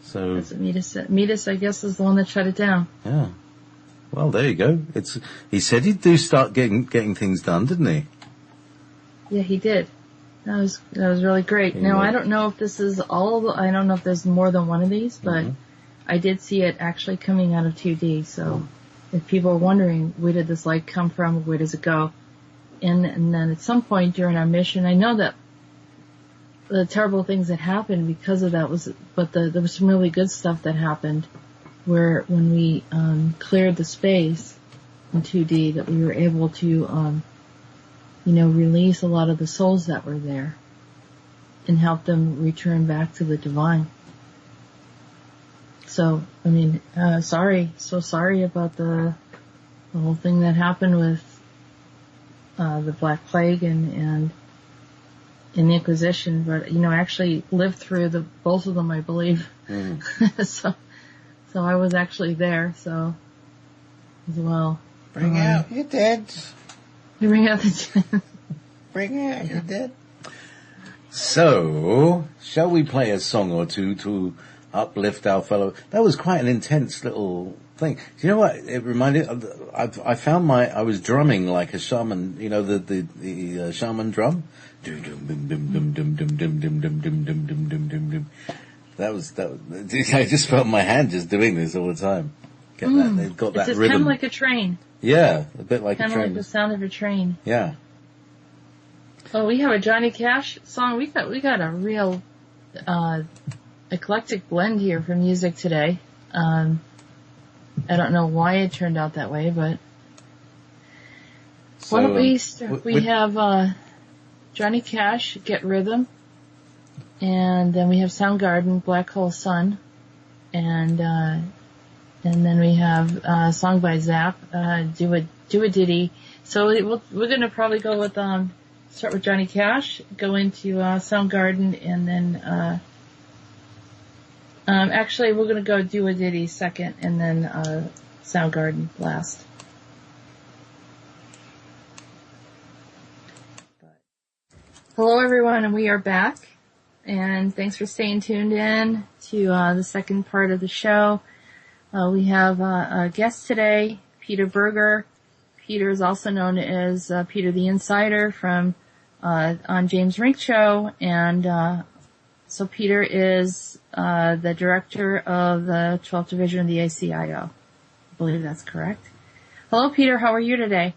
So that's what Meetis said. Meetis, I guess, is the one that shut it down. Yeah. Well, there you go. He said he'd start getting things done, didn't he? Yeah, he did. That was really great. Now, I don't know if this is I don't know if there's more than one of these, but I did see it actually coming out of 2D. So if people are wondering, where did this light come from? Where does it go? And then at some point during our mission, I know that the terrible things that happened because of that there was some really good stuff that happened where when we cleared the space in 2D, that we were able to release a lot of the souls that were there and help them return back to the divine. So, I mean, so sorry about the whole thing that happened with the Black Plague and the Inquisition, but I actually lived through both of them, I believe. So I was actually there, so as well. Bring out your dead. Bring out the dead. Bring out your dead. So, shall we play a song or two to uplift our fellow? That was quite an intense little thing. Do you know what it reminded? I found I was drumming like a shaman. The shaman drum. That was. I just felt my hand just doing this all the time. Get that? They've got that it's rhythm. Kind of like a train. Yeah, a bit like a train. Kind of like the sound of a train. Yeah. Oh, we have a Johnny Cash song. We got a real eclectic blend here for music today. I don't know why it turned out that way, but why don't we start? We have Johnny Cash, Get Rhythm, and then we have Soundgarden, Black Hole Sun, and then we have a song by Zapp, Do a Ditty. So we're gonna probably go with start with Johnny Cash, go into Soundgarden, and then actually we're gonna go Do a Ditty second, and then Soundgarden last. Hello everyone, and we are back, and thanks for staying tuned in to the second part of the show. We have a guest today, Peter Berger. Peter is also known as Peter the Insider from on James Rink Show, and so Peter is the director of the 12th Division of the ACIO. I believe that's correct. Hello, Peter. How are you today?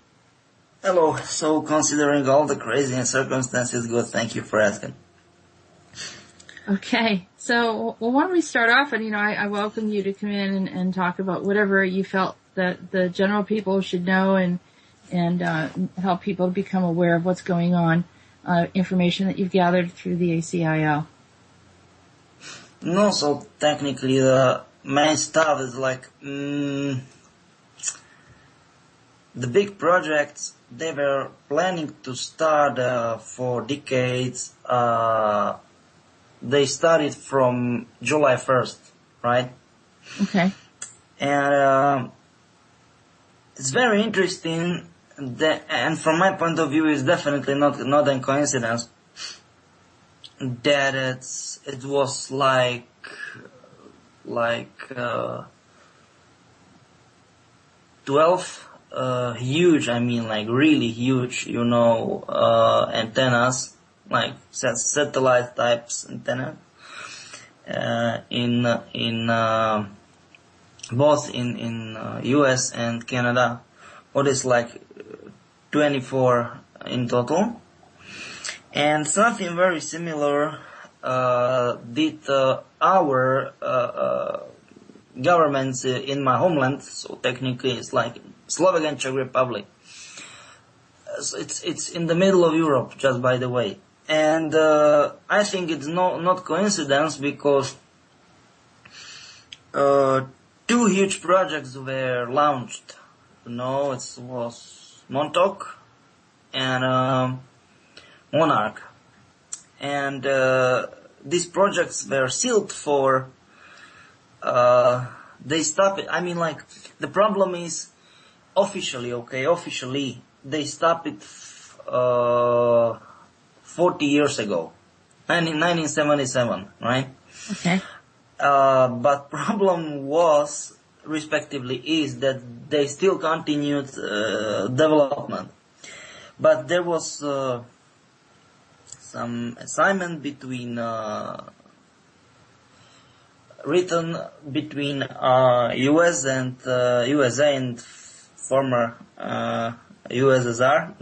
Hello. So, considering all the crazy circumstances, good. Thank you for asking. Okay, so why don't we start off, and I welcome you to come in and talk about whatever you felt that the general people should know, and help people to become aware of what's going on, information that you've gathered through the ACIL. No, so technically the main stuff is like the big projects they were planning to start for decades. They started from July 1st, right? Okay. And it's very interesting, and from my point of view, it's definitely not a coincidence that it was like 12 huge, I mean like really huge, antennas, like satellite types antenna, in both in US and Canada. What is like 24 in total, and something very similar did our governments in my homeland. So technically, it's like Slovak and Czech Republic. So it's in the middle of Europe, just by the way. And I think it's not coincidence, because two huge projects were launched. It was Montauk and Monarch. And these projects were sealed for, they stopped it. I mean, like, the problem is, officially, they stopped it 40 years ago, 1977, right? Okay. But problem was, respectively, is that they still continued development. But there was some assignment written between USA and former USSR,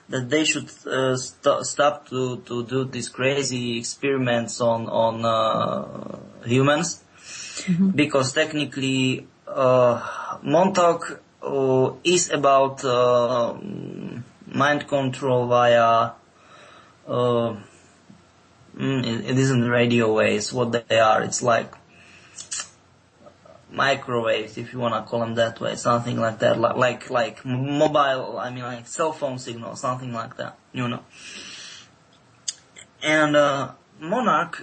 that they should stop to do these crazy experiments on humans, because technically Montauk is about mind control via it isn't radio waves. What they are, it's like microwaves, if you want to call them that way, something like that, like mobile, I mean like cell phone signal, something like that, And Monarch,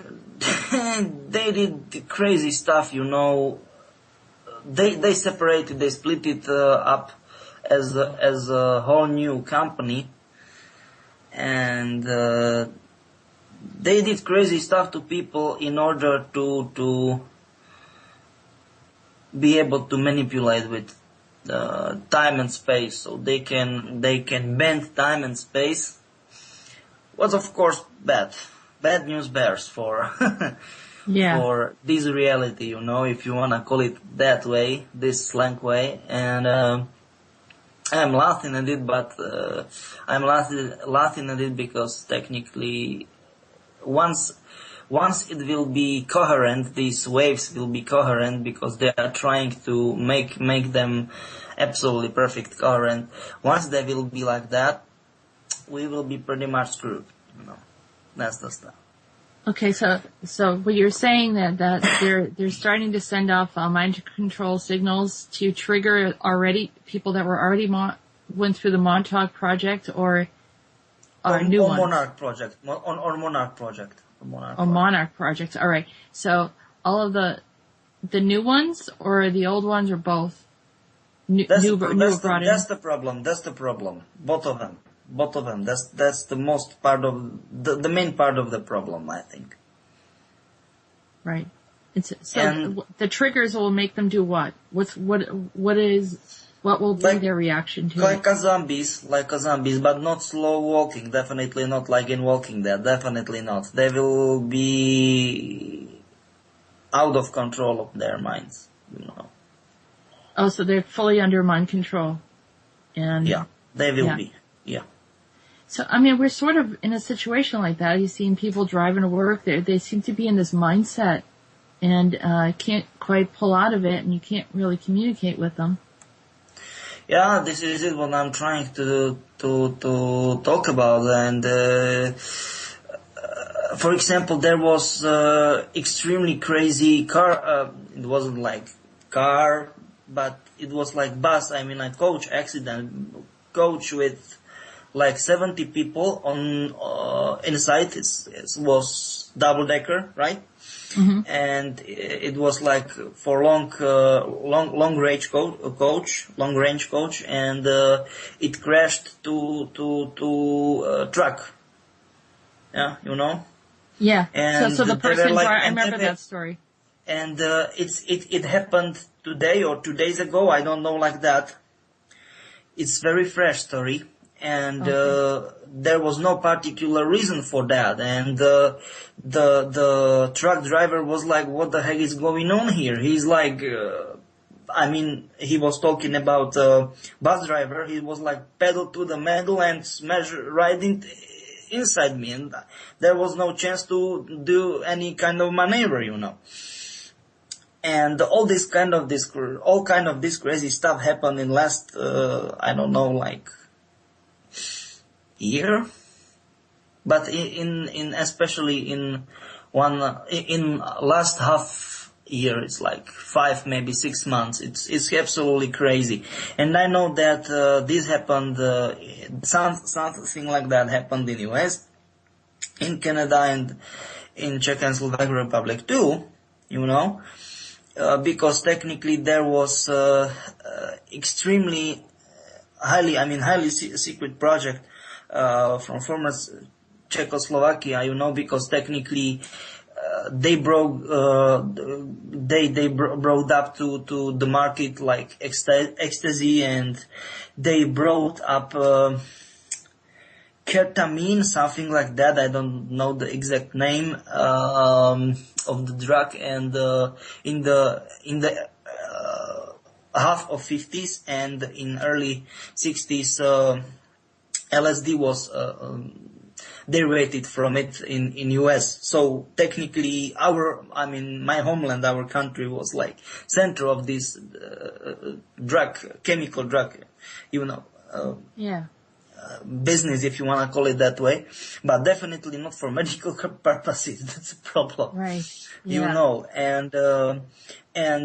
they did crazy stuff, They separated, they split it up as a whole new company, and they did crazy stuff to people in order to be able to manipulate with time and space, so they can bend time and space. Was of course bad news bears for for this reality, if you wanna call it that way, this slang way. And I'm laughing at it, but I'm laughing at it because technically, once it will be coherent, these waves will be coherent, because they are trying to make them absolutely perfect coherent. Once they will be like that, we will be pretty much screwed. That's the stuff. Okay, so what you're saying that they're starting to send off mind control signals to trigger people that were already went through the Montauk project, or new ones? Monarch project. Monarch project. Monarch project. All right. So all of the new ones, or the old ones, or both? That's the problem. Both of them. That's the most part of the main part of the problem, I think. Right. The triggers will make them do what? What will be their reaction to it? Like a zombies, but not slow walking. Definitely not like in Walking Dead. Definitely not. They will be out of control of their minds. Oh, so they're fully under mind control. And yeah. They will be. Yeah. So, I mean, we're sort of in a situation like that. You've seen people driving to work. They seem to be in this mindset and can't quite pull out of it, and you can't really communicate with them. Yeah, this is it what I'm trying to talk about. And for example, there was extremely crazy car. It wasn't like car, but it was like bus. I mean, a coach accident. Coach with like 70 people on inside. It was double decker, right? Mm-hmm. And it was like for long range coach, and it crashed to truck. Yeah, you know. Yeah. And so the person, like, I remember that story. And it happened today or 2 days ago. I don't know, like that. It's very fresh story. And there was no particular reason for that, and the truck driver was like, "What the heck is going on here?" He's like, I mean, he was talking about bus driver. He was like pedal to the metal and smash right inside me, and there was no chance to do any kind of maneuver, you know. And all kind of this crazy stuff happened in last I don't know, like year, but in especially in last half year, it's like 5 maybe 6 months. It's absolutely crazy. And I know that this happened, something like that happened in US, in Canada, and in Czech and Slovak Republic too, you know, because technically there was extremely highly secret project from former Czechoslovakia, you know, because technically they brought up to the market like ecstasy, and they brought up ketamine, something like that. I don't know the exact name of the drug, and in the half of 50s and in early 60s, LSD was derivated from it in US. So technically my homeland, our country was like center of this chemical drug, you know, business, if you want to call it that way, but definitely not for medical purposes. That's a problem. Right. You know, and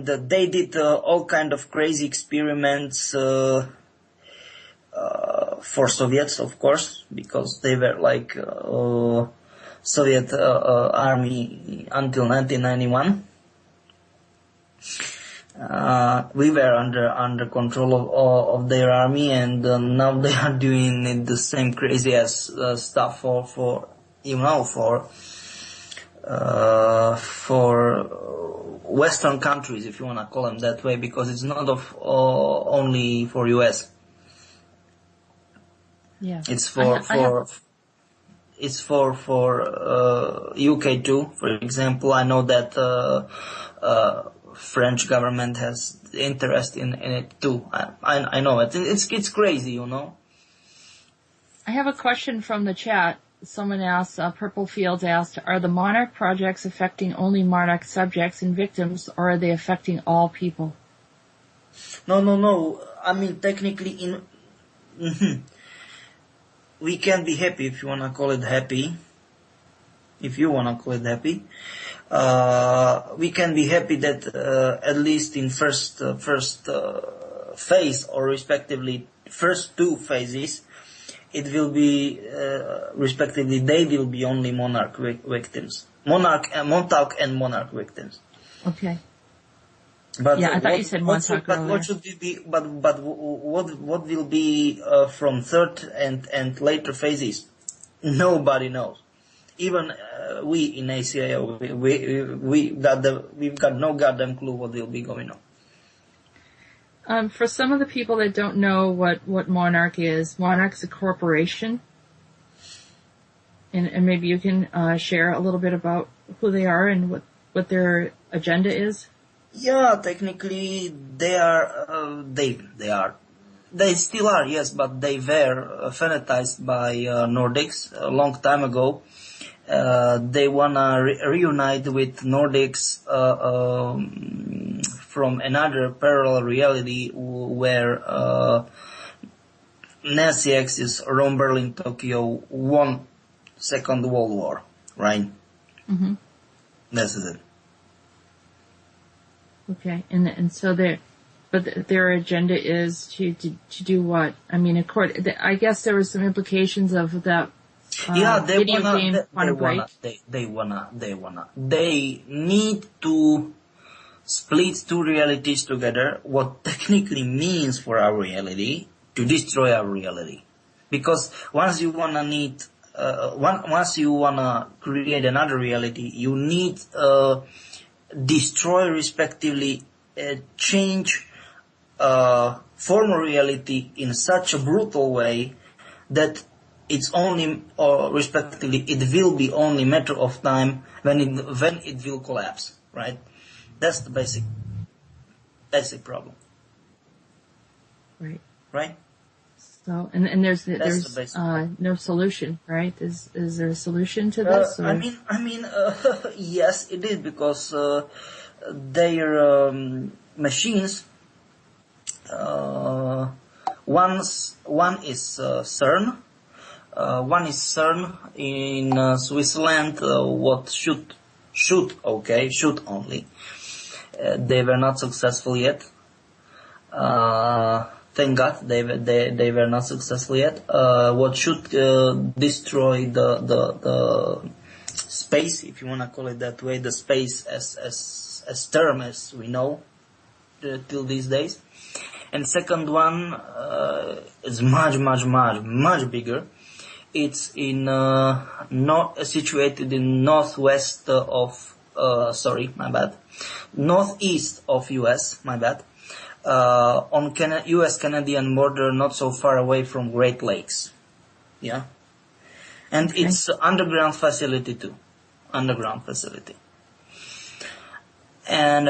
they did all kind of crazy experiments, for Soviets, of course, because they were like Soviet army until 1991. We were under control of their army, and now they are doing it the same crazy ass stuff for Western countries, if you want to call them that way, because it's not only for US. Yeah. It's for UK too. For example, I know that French government has interest in it too. I know it. It's crazy, you know. I have a question from the chat. Someone asked, Purple Fields asked, are the Monarch projects affecting only Monarch subjects and victims, or are they affecting all people? No. I mean, technically, we can be happy, if you want to call it happy. If you want to call it happy. We can be happy that at least in first phase, or respectively first 2 phases, it will be respectively they will be only Monarch victims, Monarch and Monarch victims. Okay. But yeah, I thought you said Monarch earlier. What should be? But what will be from third and later phases? Nobody knows. Even we in ACIO, we've got no goddamn clue what will be going on. For some of the people that don't know what Monarch is a corporation, and maybe you can share a little bit about who they are and what their agenda is. Yeah, technically they are They still are, yes, but they were fanatized by Nordics a long time ago. They wanna reunite with Nordics from another parallel reality where Nazi Axis, Rome, Berlin, Tokyo won Second World War, right? Mm-hmm. This is it. Okay, and so their agenda is to do what? I mean, I guess there were some implications of that. They need to split two realities together, what technically means for our reality, to destroy our reality. Because once you wanna create another reality, you need, destroy respectively, change, former reality in such a brutal way that it's only, or respectively, it will be only matter of time when it will collapse, right? That's the basic problem. Right. Right? So, and there's no solution, right? Is there a solution to this? Yes, it is, because their machines. One is CERN. One is CERN in Switzerland. What should only. They were not successful yet. Thank God they were not successful yet. What should destroy the space, if you wanna call it that way, the space as term as we know till these days. And second one is much bigger. It's in situated in northwest of northeast of US. My bad. On US-Canadian border, not so far away from Great Lakes. Yeah. And okay. It's underground facility too. Underground facility. And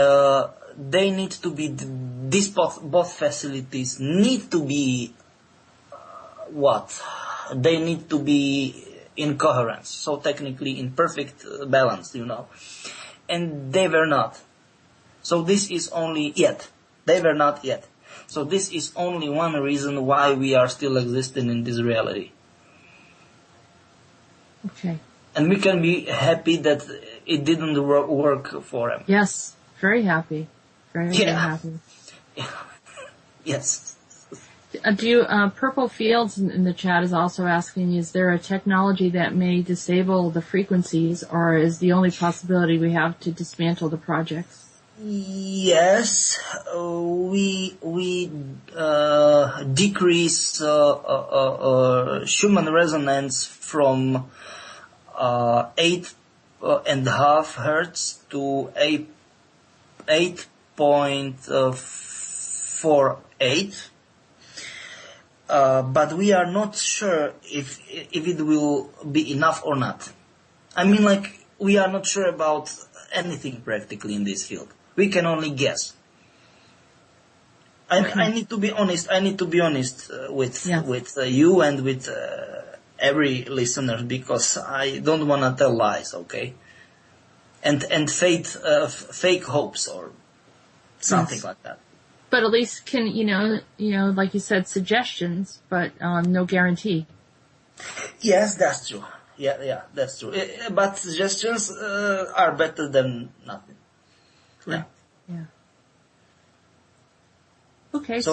they need to be, both facilities need to be, they need to be in coherence. So technically in perfect balance, And they were not. So this is only yet. They were not yet. So this is only one reason why we are still existing in this reality. Okay. And we can be happy that it didn't work for them. Yes, very happy. Very happy. Yes. Purple Fields in the chat is also asking, is there a technology that may disable the frequencies, or is the only possibility we have to dismantle the projects? Yes, we decrease Schumann resonance from 8.5 hertz to 8.48. But we are not sure if it will be enough or not. We are not sure about anything practically in this field. We can only guess. I need to be honest. With you and with every listener, because I don't want to tell lies, okay? And fake hopes or something like that. But at least can like you said, suggestions, but no guarantee. Yes, that's true. Yeah, that's true. But suggestions are better than nothing. Yeah. Okay, so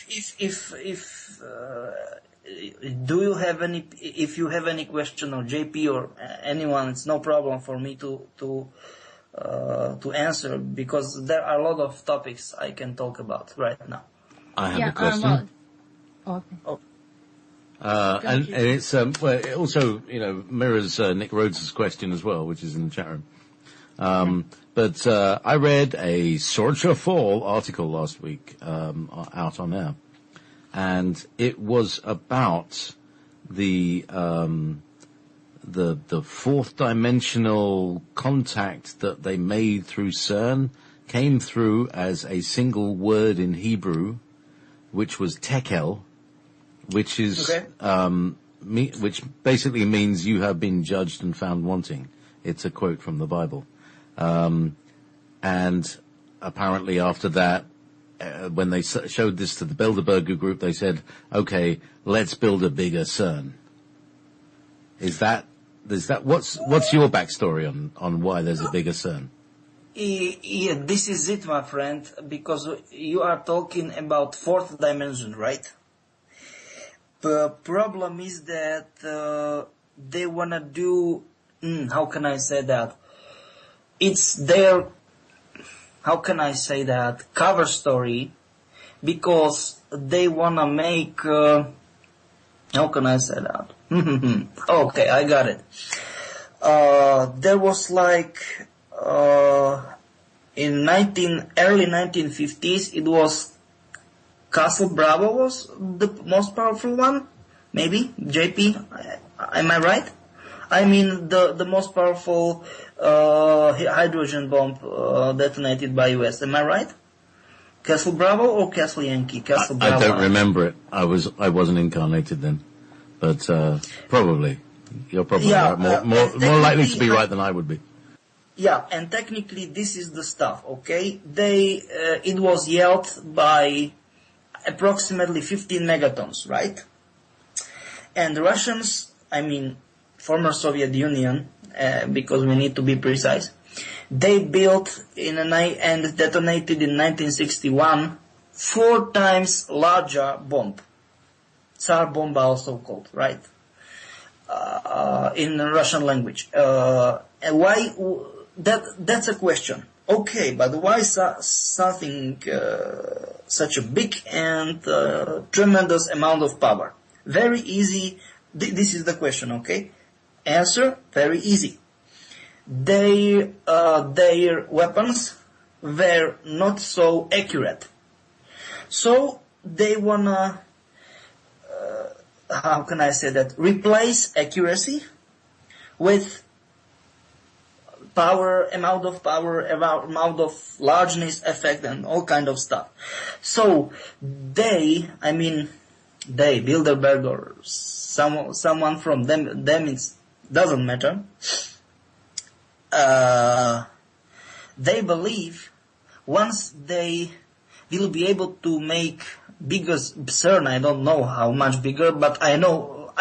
if do you have any? If you have any question, or JayPee or anyone, it's no problem for me to answer, because there are a lot of topics I can talk about right now. I have a question. Okay. Oh. And it's it also mirrors Nick Rhodes' question as well, which is in the chat room. But I read a Sorcha Fall article last week out on air, and it was about the fourth dimensional contact that they made through CERN came through as a single word in Hebrew, which was tekel, which is Okay. which basically means you have been judged and found wanting. It's a quote from the Bible. And apparently after that, when they showed this to the Bilderberger group, they said, okay, let's build a bigger CERN. Is that, what's your backstory on why there's a bigger CERN? Yeah, this is it, my friend, because you are talking about fourth dimension, right? The problem is that they wanna do, how can I say that? It's their, how can I say that, cover story, because they wanna make, how can I say that? Okay, I got it. There was like, in early 1950s, it was Castle Bravo was the most powerful one, maybe, JayPee, am I right? I mean, the most powerful hydrogen bomb detonated by US, am I right? Castle Bravo or Castle Yankee? Castle Bravo. I don't remember it. I wasn't incarnated then, but probably. You're probably right. More likely to be right than I would be. Yeah, and technically this is the stuff, okay? It was yelled by approximately 15 megatons, right? And the Russians, I mean, former Soviet Union, because we need to be precise, they built and detonated in 1961 4 times larger bomb. Tsar bomba also called, right? In Russian language. And why? That's a question. Okay, but why something such a big and tremendous amount of power? Very easy. This is the question, okay? Answer, very easy. Their weapons were not so accurate. So they wanna, how can I say that, replace accuracy with amount of largeness, effect, and all kind of stuff. So Bilderberg or someone from them it doesn't matter. They believe once they will be able to make bigger CERN, I don't know how much bigger, but I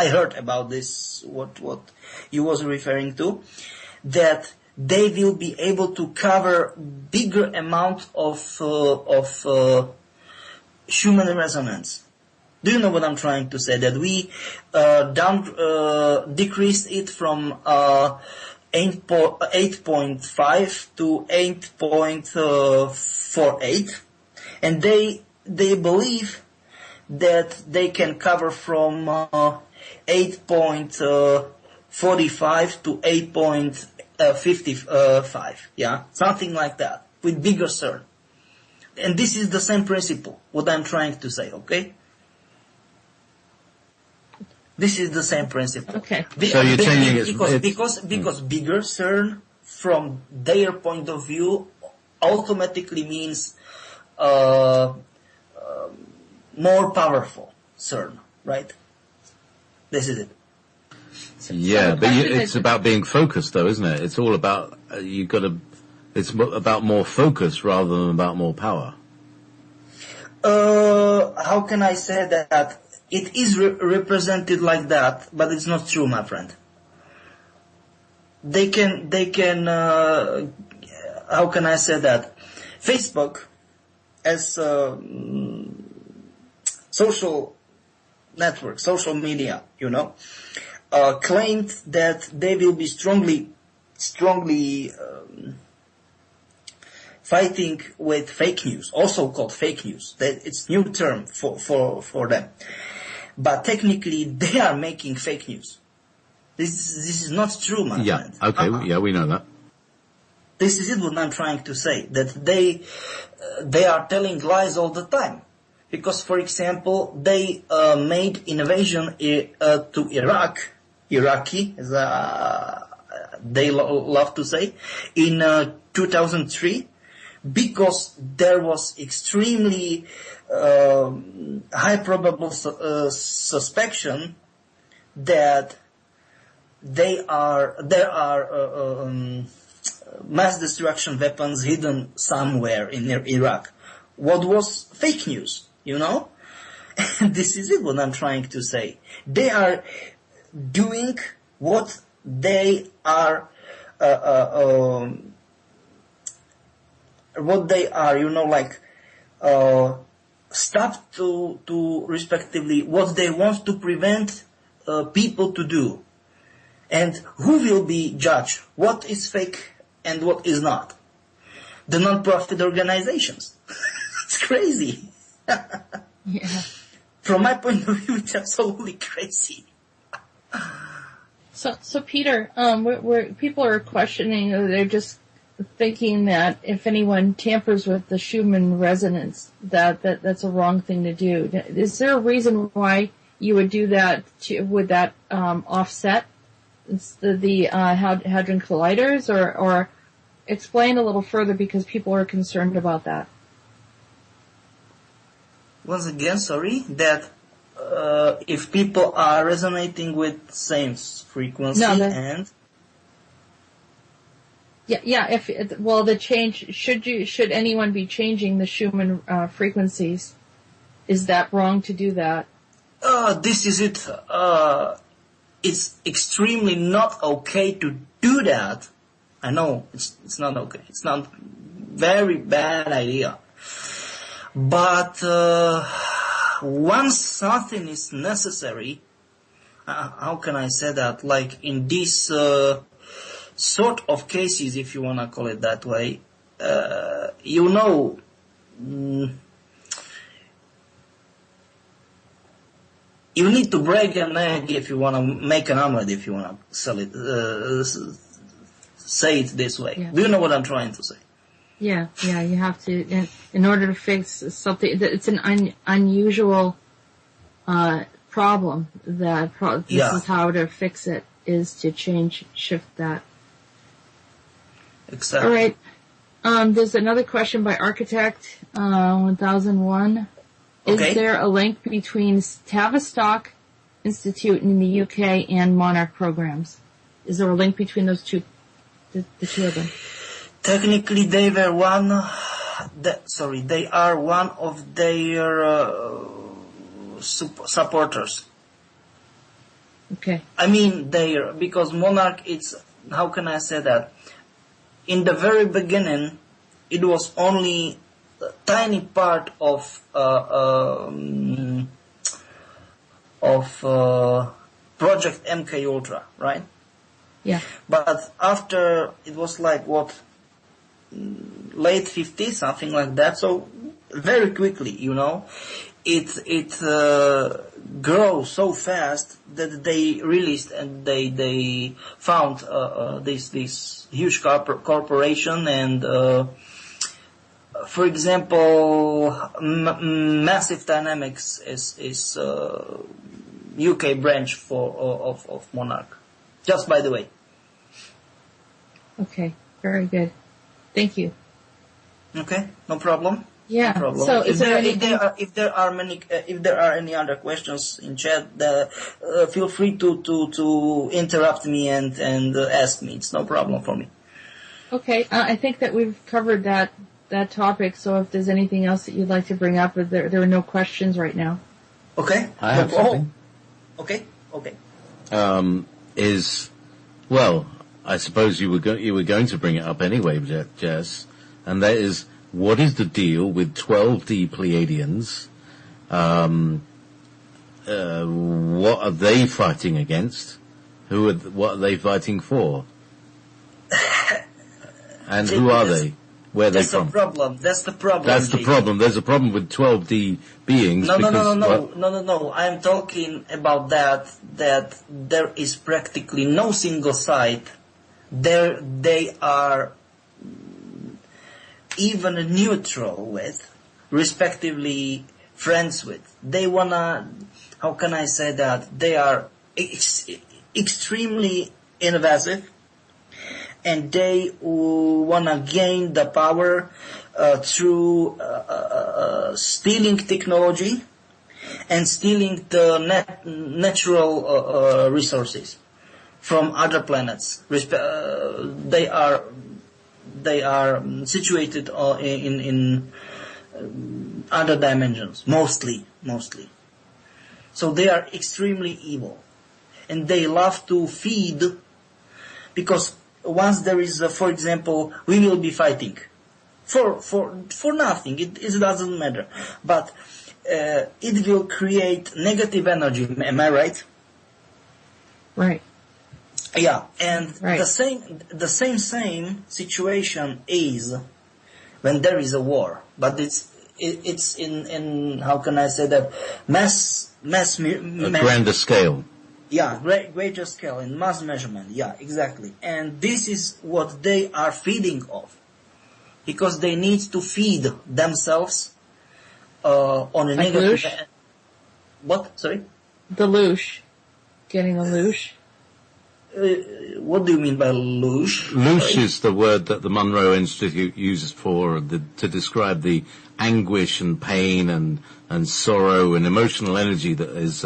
heard about this, what you was referring to, that they will be able to cover bigger amount of human resonance. Do you know what I'm trying to say? That we decreased it from 8.5 to 8.48, and they believe that they can cover from 8.45 to 8.55, yeah, something like that, with bigger CERN. And this is the same principle, what I'm trying to say, okay? This is the same principle. Okay. So you're changing it because bigger CERN, from their point of view, automatically means more powerful CERN, right? This is it. Yeah, but it's about being focused, though, isn't it? It's all about it's about more focus rather than about more power. How can I say that? It is represented like that, but it's not true, my friend. They can. How can I say that? Facebook, as social network, social media, claimed that they will be strongly fighting with fake news, also called fake news. It's new term for them. But technically, they are making fake news. This is not true, my friend. Yeah, okay, yeah, we know that. This is it what I'm trying to say, that they are telling lies all the time. Because, for example, they made invasion to Iraqi, as they love to say, in 2003, because there was extremely high probable suspicion that there are mass destruction weapons hidden somewhere in Iraq. What was fake news, you know? This is it, what I'm trying to say. They are doing what they are, stuff to respectively what they want to prevent people to do. And who will be judged what is fake and what is not? The non-profit organizations. It's crazy. Yeah. From my point of view, it's absolutely crazy. So Peter, where people are questioning, or they're just thinking that if anyone tampers with the Schumann resonance, that's a wrong thing to do. Is there a reason why you would do that? Would that offset the hadron colliders, or explain a little further, because people are concerned about that? Once again, sorry, that if people are resonating with same frequency and... Yeah. The change, should anyone be changing the Schumann frequencies? Is that wrong to do that? This is it. It's extremely not okay to do that. I know it's not okay. It's not very bad idea. But once something is necessary, how can I say that? Like in this sort of cases, if you want to call it that way, you need to break an egg if you want to make an omelet, if you want to sell it, say it this way. Yeah. Do you know what I'm trying to say? Yeah, you have to, in order to fix something, it's an unusual problem, this is how to fix it, is to shift that. Exactly. All right. There's another question by Architect 1001. Okay. Is there a link between Tavistock Institute in the UK and Monarch programs? Is there a link between those two, the two of them? Technically, they are one of their supporters. Okay. I mean, because Monarch, how can I say that? In the very beginning, it was only a tiny part of Project MK Ultra, right? Yeah. But after, it was like late 50s, something like that. So very quickly, it grows so fast that they released and they found this huge corporation, and for example, Massive Dynamics is UK branch of Monarch. Just by the way. Okay, very good. Thank you. Okay, no problem. Yeah. No problem. So, if there are any other questions in chat, feel free to interrupt me and ask me. It's no problem for me. Okay, I think that we've covered that topic. So, if there's anything else that you'd like to bring up, there are no questions right now. Okay. I have something. Okay. I suppose you were going to bring it up anyway, Jess, and that is, what is the deal with 12D Pleiadians? What are they fighting against? What are they fighting for? And who are they? Where are they from? That's the problem. That's the problem. There's a problem with 12D beings. No. I'm talking about that there is practically no single site there they are even neutral with, respectively friends with. They wanna, how can I say that? They are extremely invasive, and they wanna gain the power through stealing technology and stealing the natural resources from other planets. They are situated in other dimensions, mostly. So they are extremely evil, and they love to feed, because once there is, for example, we will be fighting for nothing. It doesn't matter, but it will create negative energy. Am I right? Right. Yeah, and right. the same situation is when there is a war, but it's in how can I say that, grander scale. Yeah, greater scale, in mass measurement. Yeah, exactly. And this is what they are feeding off, because they need to feed themselves on a like negative. Loosh? What? Sorry? The loosh. Getting a loosh. What do you mean by loosh? Loosh is the word that the Monroe Institute uses to describe the anguish and pain and sorrow and emotional energy that is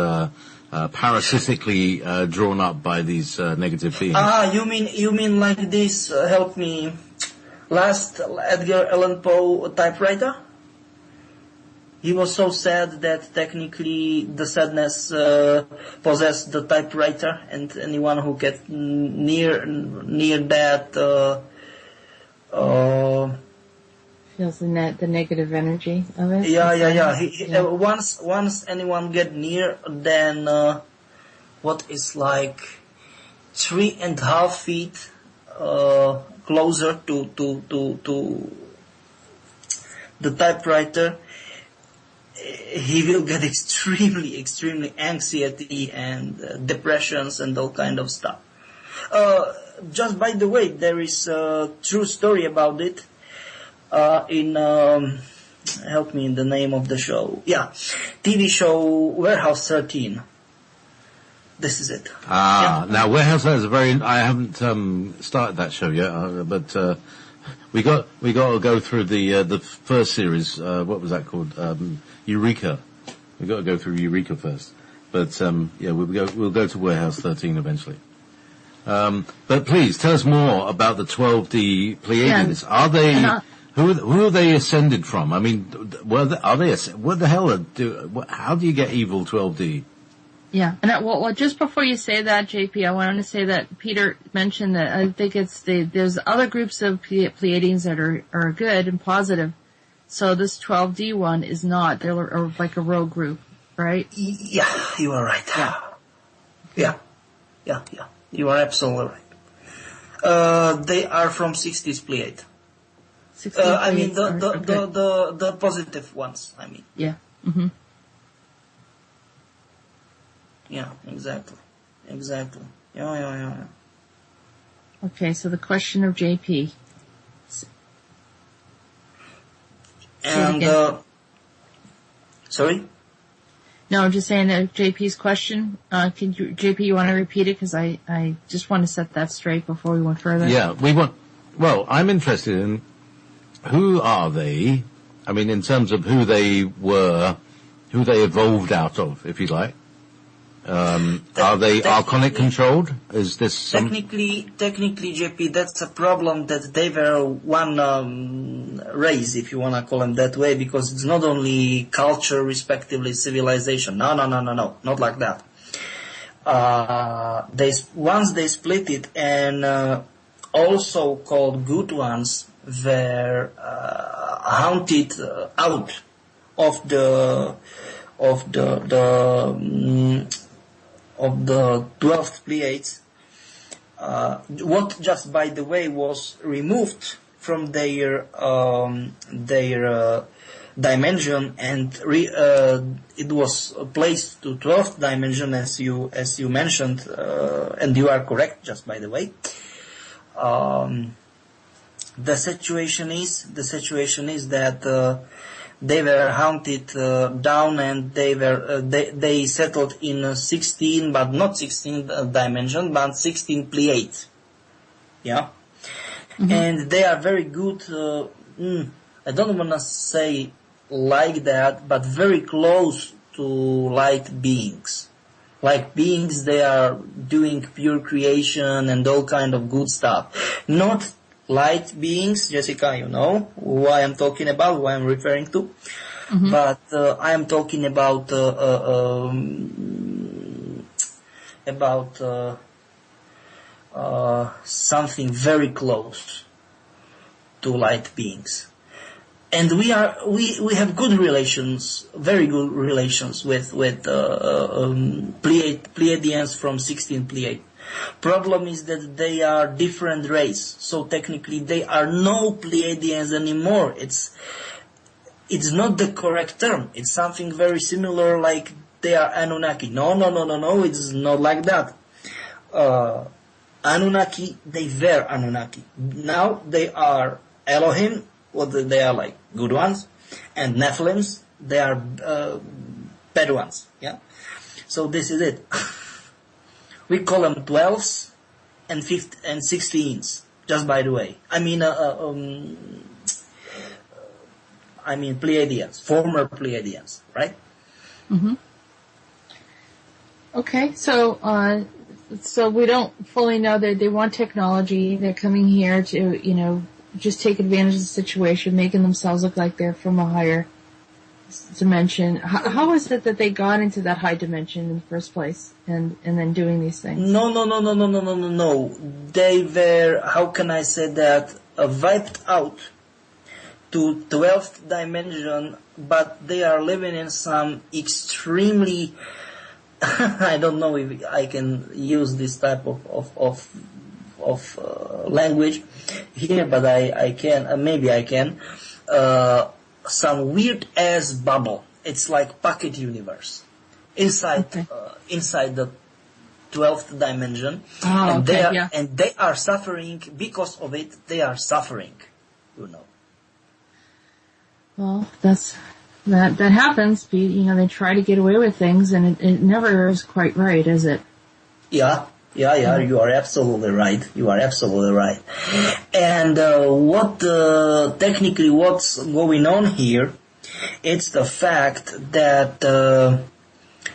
parasitically drawn up by these negative beings. You mean like this? Help me. Last Edgar Allan Poe typewriter. He was so sad that technically the sadness possessed the typewriter, and anyone who gets near that feels the negative energy of it. Yeah. Once anyone get near, then what is like 3.5 feet closer to the typewriter, he will get extremely anxiety and depressions and all kind of stuff. Just by the way, there is a true story about it in help me in the name of the show. Yeah, TV show Warehouse 13. This is it. Now Warehouse is I haven't started that show yet, but we got to go through the first series. What was that called? Eureka. We got to go through Eureka first, but we'll go to Warehouse 13 eventually. But please tell us more about the 12D Pleiadians. Are they who are they ascended from? I mean, what the hell how do you get evil 12D? Yeah, and well, just before you say that, JayPee, I wanted to say that Peter mentioned that I think there's other groups of Pleiadians that are good and positive. So this 12D one is not. They're like a rogue group, right? Yeah, you are right. Yeah. You are absolutely right. They are from 60s Pleiad. I mean the positive ones. I mean. Yeah. Mm-hmm. Yeah, exactly. Yeah. Okay, so the question of JayPee. And, sorry? No, I'm just saying that JayPee's question, JayPee, you want to repeat it? Because I just want to set that straight before we went further. Yeah, I'm interested in who are they? I mean, in terms of who they were, who they evolved out of, if you like. Are they Archonic controlled? Is this technically, JayPee, that's a problem that they were one race, if you want to call them that way, because it's not only culture, respectively civilization. No, not like that. Once they split it, and also called good ones were hunted out of the 12th Pleiades, what just by the way was removed from their dimension, and it was placed to 12th dimension, as you mentioned, and you are correct, just by the way. The situation is that they were hunted down, and they settled in 16, but not 16 dimension, but 16 Pleiades. Yeah. and they are very good. I don't want to say like that, but very close to light beings. Like beings, they are doing pure creation and all kind of good stuff. Not light beings, Jessica, you know who I am talking about, who I am referring to. But I am talking about something very close to light beings. And we have good relations, very good relations with Pleiadians from 16 Pleiad. Problem is that they are different race, so technically they are no Pleiadians anymore. It's not the correct term. It's something very similar, like they are Anunnaki. No, it's not like that. Anunnaki, they were Anunnaki. Now they are Elohim. They are like good ones, and Nephilims, they are bad ones. Yeah, so this is it. We call them 12s and 16s. Just by the way, I mean Pleiadians, former Pleiadians, right? Okay, so we don't fully know that they want technology. They're coming here to, just take advantage of the situation, making themselves look like they're from a higher dimension. How is it that they got into that high dimension in the first place, and then doing these things? No. They were, how can I say that, wiped out to 12th dimension, but they are living in some extremely, I don't know if I can use this type of language here, but I can, maybe I can, some weird ass bubble. It's like pocket universe inside the 12th dimension, and they are suffering because of it. They are suffering, Well, that happens. They try to get away with things, and it never is quite right, is it? Yeah, you are absolutely right. And technically what's going on here, it's the fact that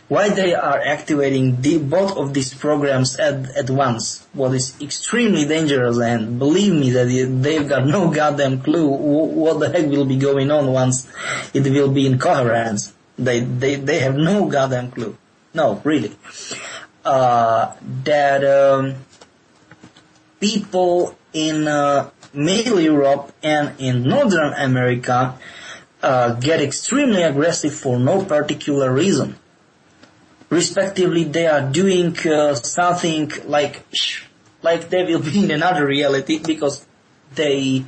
why they are activating both of these programs at once, what is extremely dangerous, and believe me that they've got no goddamn clue what the heck will be going on once it will be in coherence. They have no goddamn clue. No, really. That people in Middle Europe and in Northern America get extremely aggressive for no particular reason. Respectively, they are doing something like they will be in another reality, because they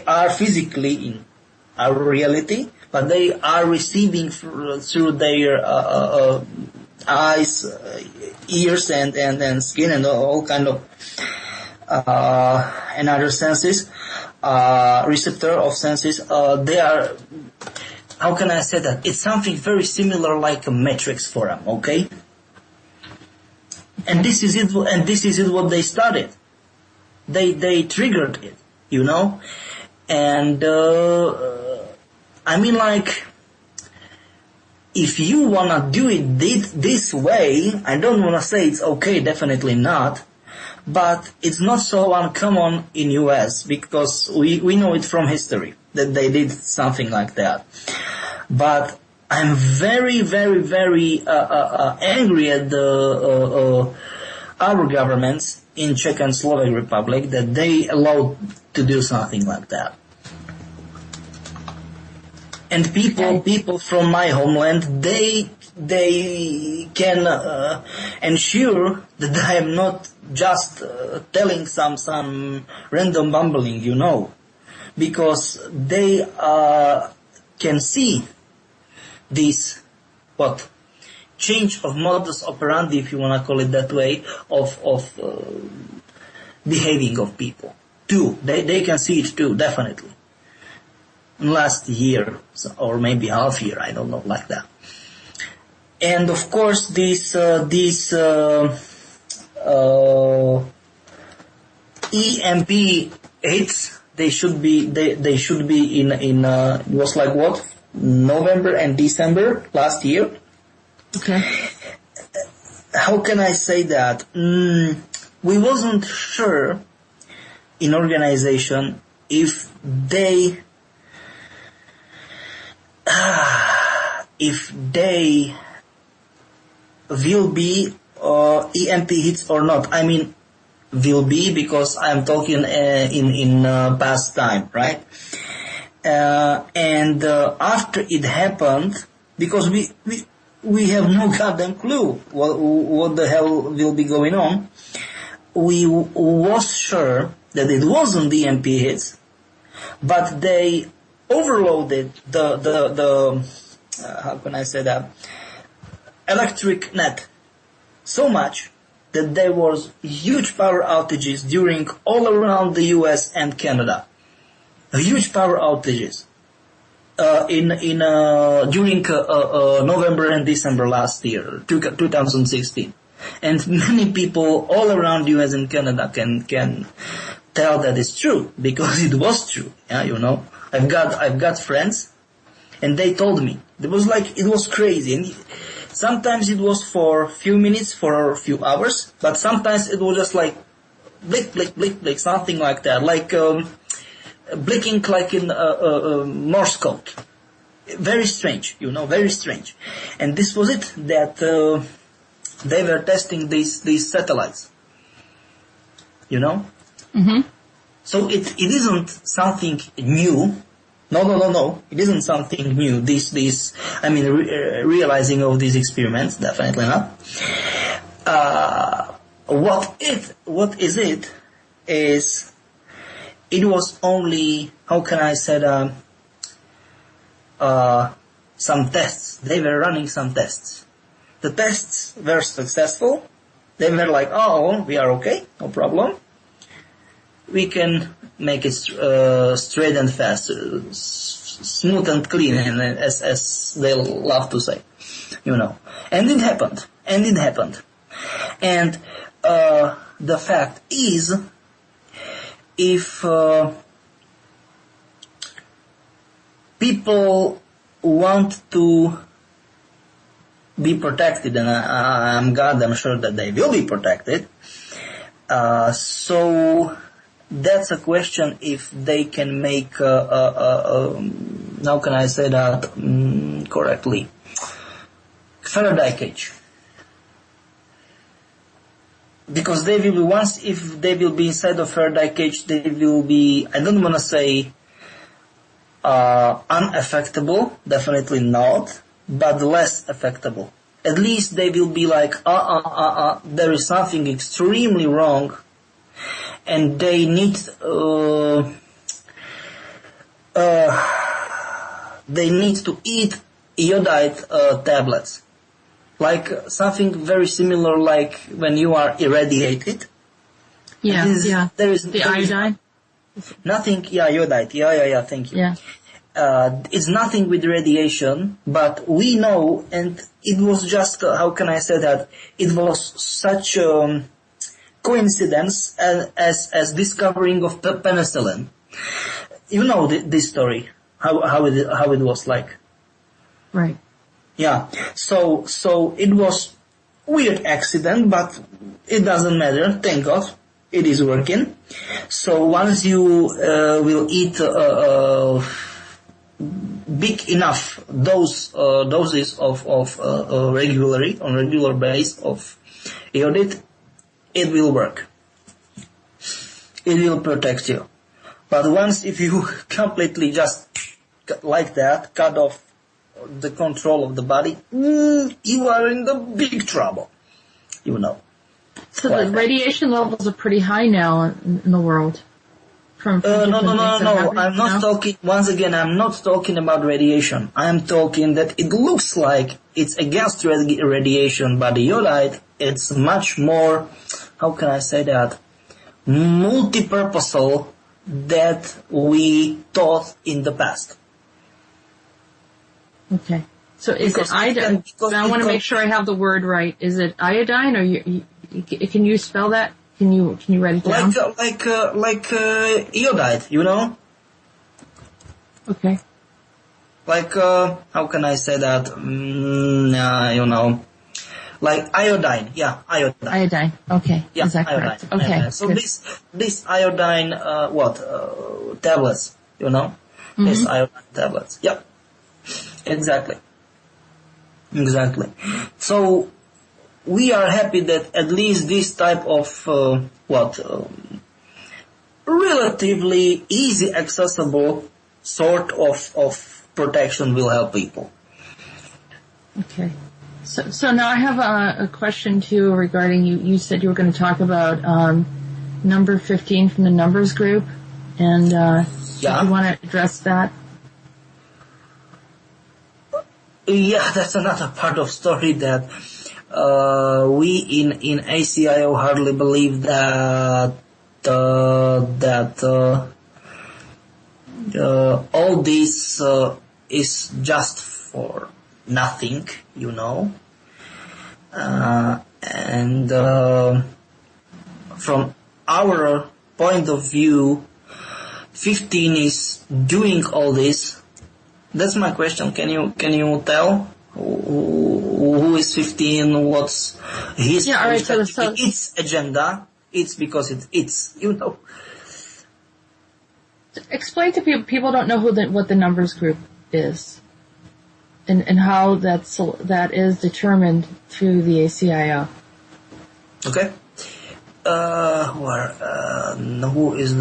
are physically in our reality, but they are receiving through their eyes, ears, and skin, and all kind of and other senses, receptor of senses. They are, how can I say that? It's something very similar like a matrix for them, okay? And this is it. And this is it. What they started. They triggered it, and. I mean, like, if you wanna do it this way, I don't wanna say it's okay, definitely not, but it's not so uncommon in US, because we know it from history that they did something like that. But I'm very, very, very angry at our governments in Czech and Slovak Republic that they allowed to do something like that. And people from my homeland, they can ensure that I am not just telling some random bumbling, because they can see this change of modus operandi, if you want to call it that way, of behaving of people too. They can see it too, definitely. Last year, or maybe half year, I don't know, like that. And of course, these EMP hits, they should be in it was like what? November and December last year. Okay. How can I say that? We wasn't sure in organization if they will be EMP hits or not. I mean, will be because I'm talking in past time, right? And after it happened, because we have no goddamn clue what the hell will be going on, we was sure that it wasn't the EMP hits, but they overloaded the how can I say that, electric net so much that there was huge power outages during all around the US and Canada. Huge power outages during November and December last year, 2016. And many people all around US and Canada can tell that it's true, because it was true. Yeah, you know, I've got friends, and they told me it was crazy. And sometimes it was for a few minutes, for a few hours, but sometimes it was just like blink, blink, blink, blink, something like that, like blinking like in Morse code. Very strange, you know, very strange. And this was it, that they were testing these satellites, you know. Mm-hmm. So it isn't something new. No. It isn't something new. Realizing of these experiments, definitely not. What is it? It was only, how can I say that, some tests. They were running some tests. The tests were successful. They were like, oh, we are okay, no problem. We can make it straight and fast, smooth and clean, and as they love to say, you know. And it happened. And the fact is, if people want to be protected, and I'm sure that they will be protected, so that's a question if they can make, how can I say that correctly, Faraday cage. Because they will be, if they will be inside of Faraday cage, they will be, I don't want to say unaffectable, definitely not, but less affectable. At least they will be like, there is something extremely wrong, and they need to eat iodide tablets, like something very similar, like when you are irradiated. Yeah. There is the iodine. Nothing. Yeah, iodide. Yeah. Thank you. Yeah. It's nothing with radiation, but we know, and it was just how can I say that? It was such coincidence as discovering of penicillin. You know this story, how it was like. Right. Yeah. So it was weird accident, but it doesn't matter. Thank God, it is working. So once you will eat big enough doses of regular base of iodide, it will work. It will protect you. But once if you completely just like that cut off the control of the body, you are in the big trouble. You know. So the radiation levels are pretty high now in the world. No. I'm not talking, once again, I'm not talking about radiation. I'm talking that it looks like it's against radiation, but the iodide, it's much more, how can I say that, multi-purposeful that we thought in the past. Okay. So is it iodine? I want to make sure I have the word right. Is it iodine, or can you spell that? Can you write it down? Like iodide, you know? Okay. Like, how can I say that? You know, like iodine. Yeah, iodine. Iodine. Okay. Yeah, Is that iodine. correct? Okay. So good. this iodine, tablets, you know? These iodine tablets. Yep. Exactly. So, we are happy that at least this type of, relatively easy accessible sort of protection will help people. Okay. So now I have a question too regarding you said you were going to talk about number 15 from the numbers group, and do you want to address that? Yeah, that's another part of story that we in ACIO hardly believe that all this is just for nothing, you know. And from our point of view, 15 is doing all this. That's my question. Can you tell who is 15? What's his its agenda? It's because it's you know. Explain to people. People don't know what the numbers group is, and how that is determined through the ACIO. Okay.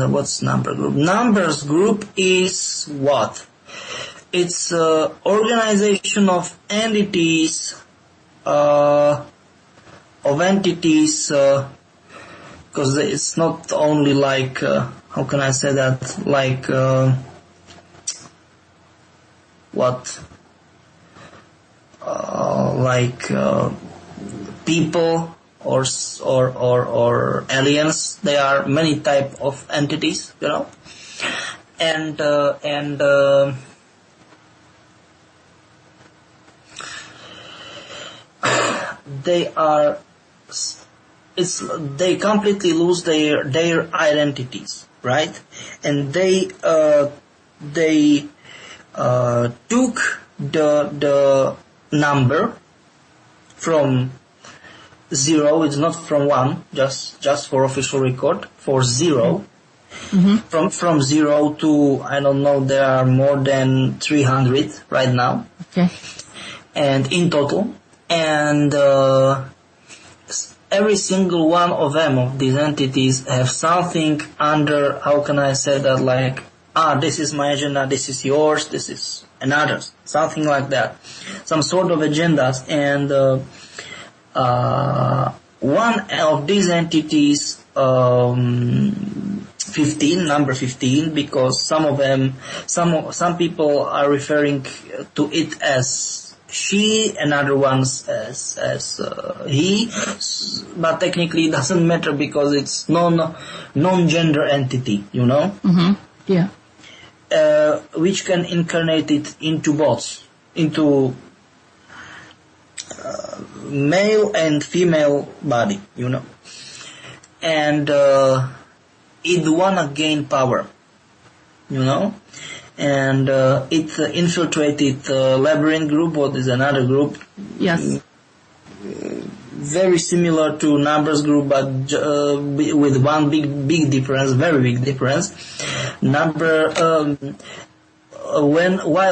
What's number group? Numbers group is what? It's organization of entities, because it's not only like how can I say that, like people or aliens. There are many type of entities, you know, and they completely lose their identities, right? And they took the number from 0. It's not from 1, just for official record, for 0. From 0 to, I don't know, there are more than 300 right now. Okay. And in total, and every single one of them, of these entities, have something under, how can I say that, like, this is my agenda, this is yours, this is another's, something like that. Some sort of agendas, and one of these entities, 15, number 15, because some of them, some people are referring to it as she, and other ones as he, but technically it doesn't matter because it's non-gender entity, you know. Yeah. Which can incarnate it into both, into male and female body, you know, and it wanna gain power, you know. And it infiltrated Labyrinth group, what is another group. Yes. Very similar to Numbers group, but with one big difference, very big difference. While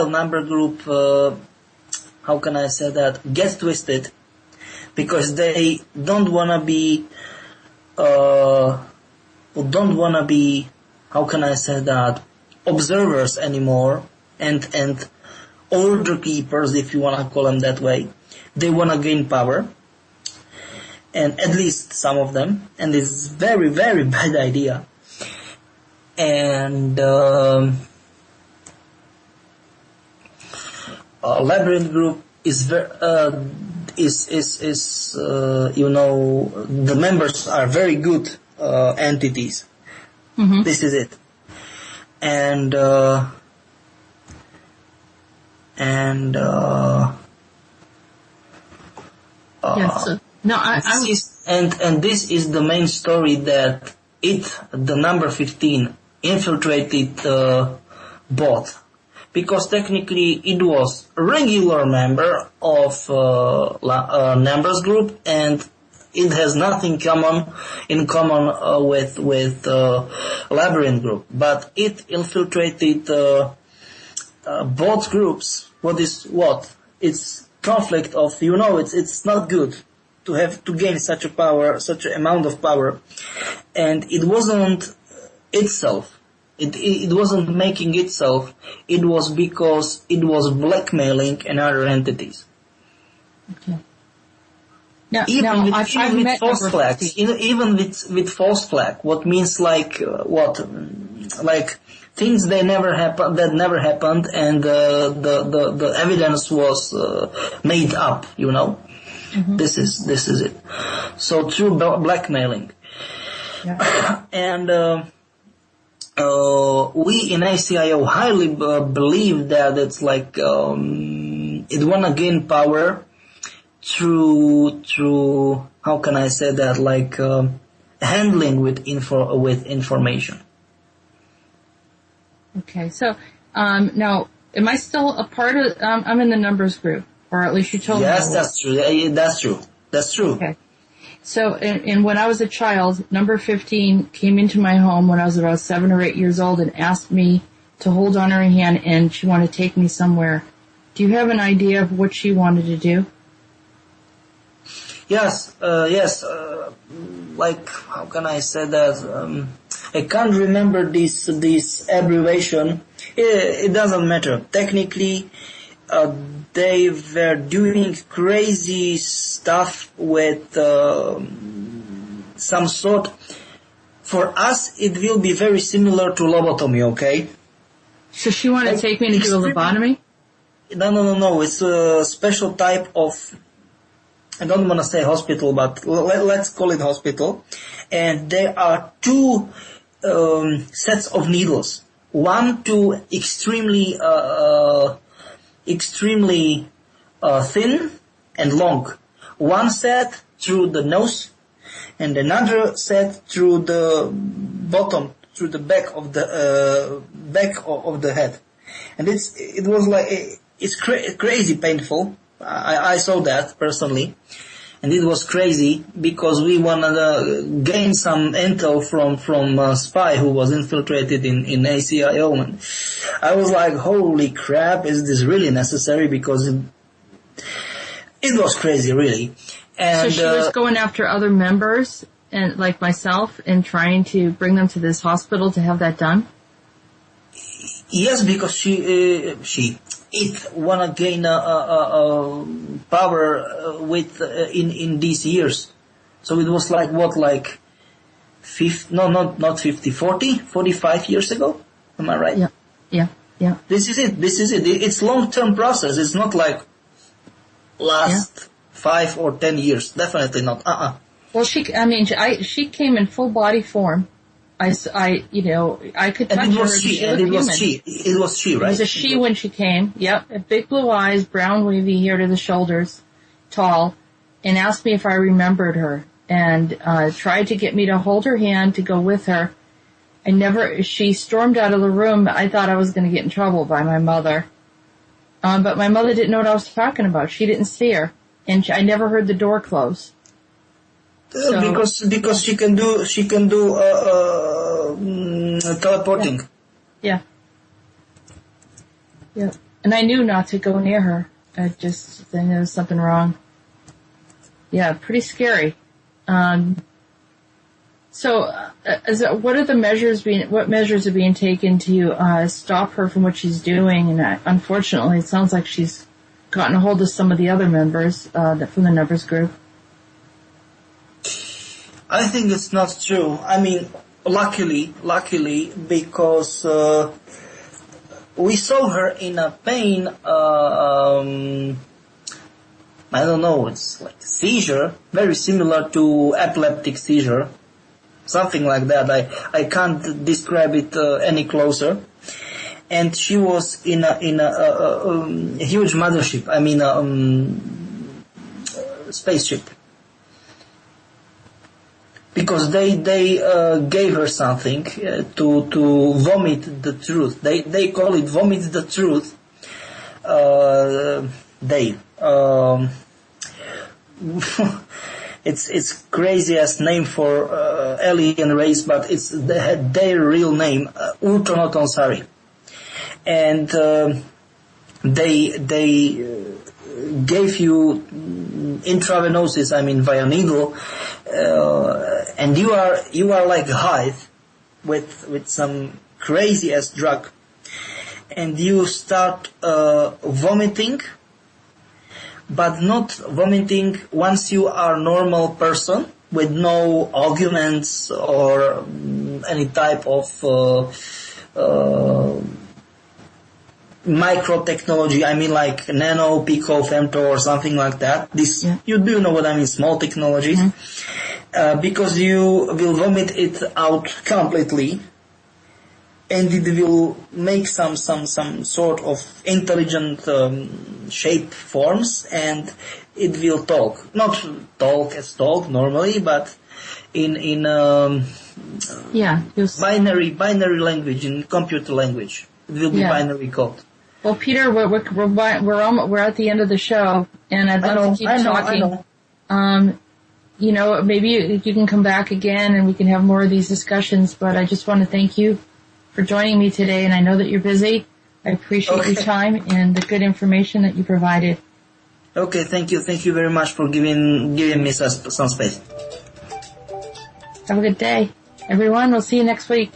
Number group, how can I say that, gets twisted, because they don't wanna be, how can I say that, observers anymore, and order keepers, if you want to call them that way. They want to gain power, and at least some of them, and it's very, very bad idea. And Labyrinth group is you know, the members are very good entities. This is it. And yes, No, and this is the main story that the number 15 infiltrated bot, because technically it was a regular member of numbers group, and it has nothing in common with labyrinth group, but it infiltrated both groups. What is what? It's conflict of, it's not good to have to gain such a power, such an amount of power, and it wasn't itself. It wasn't making itself. It was because it was blackmailing another entities. Okay. Even with false flags, what means like things that never happened, and the evidence was made up. Mm-hmm. This is it. So through blackmailing, yeah. And we in ACIO highly believe that it's like it wanna gain power through how can I say that, like handling with information. Okay, so now, am I still a part of? I'm in the numbers group, or at least you told me. Yes, that's true. That's true. Okay. So, and when I was a child, number 15 came into my home when I was about 7 or 8 years old and asked me to hold on her hand, and she wanted to take me somewhere. Do you have an idea of what she wanted to do? Yes. Like, how can I say that? I can't remember this abbreviation. It doesn't matter. Technically, they were doing crazy stuff with some sort. For us, it will be very similar to lobotomy, okay? So she wanted to take me to do a lobotomy? No. It's a special type of, I don't want to say hospital, but let's call it hospital. And there are two sets of needles. One to extremely thin and long. One set through the nose, and another set through the bottom, through the back of the head. And it was like, it's crazy painful. I saw that personally, and it was crazy because we wanted to gain some intel from a spy who was infiltrated in ACIO, and I was like, holy crap, is this really necessary? Because it was crazy, really. And so she was going after other members, and like myself, and trying to bring them to this hospital to have that done? Yes, because it wanna gain power in these years. So it was like what, like 45 years ago? Am I right? Yeah. This is it. It's long-term process. It's not like last 5 or 10 years. Definitely not. Well, she came in full body form. I could touch her. It was she, right? It was a she when she came. Yep. Big blue eyes, brown wavy hair to the shoulders, tall, and asked me if I remembered her, and tried to get me to hold her hand to go with her. She stormed out of the room. I thought I was going to get in trouble by my mother. But my mother didn't know what I was talking about. She didn't see her, and I never heard the door close. So, because she can do teleporting. Yeah. And I knew not to go near her. I knew there was something wrong. Yeah, pretty scary. What measures are being taken to stop her from what she's doing? And unfortunately, it sounds like she's gotten a hold of some of the other members from the numbers group. I think it's not true. I mean, luckily, because we saw her in a pain. I don't know. It's like seizure, very similar to epileptic seizure, something like that. I can't describe it any closer. And she was in a huge mothership. I mean, spaceship. because they gave her something to vomit the truth. They call it vomit the truth. It's craziest name for alien race, but it's their real name, Ultronotonsari. And they gave you intravenosis, I mean via needle, and you are like high with some crazy ass drug, and you start vomiting, but not vomiting once you are normal person with no arguments or any type of micro technology. I mean like nano, pico, femto or something like that. You do know what I mean, small technologies. Mm-hmm. Because you will vomit it out completely, and it will make some sort of intelligent shape forms, and it will talk. Not talk as talk normally, but in binary language, in computer language. It will be binary code. Well, Peter, we're at the end of the show, and I'd love to keep talking. You know, maybe you can come back again, and we can have more of these discussions. But I just want to thank you for joining me today, and I know that you're busy. I appreciate your time and the good information that you provided. Okay, thank you very much for giving me some space. Have a good day, everyone. We'll see you next week.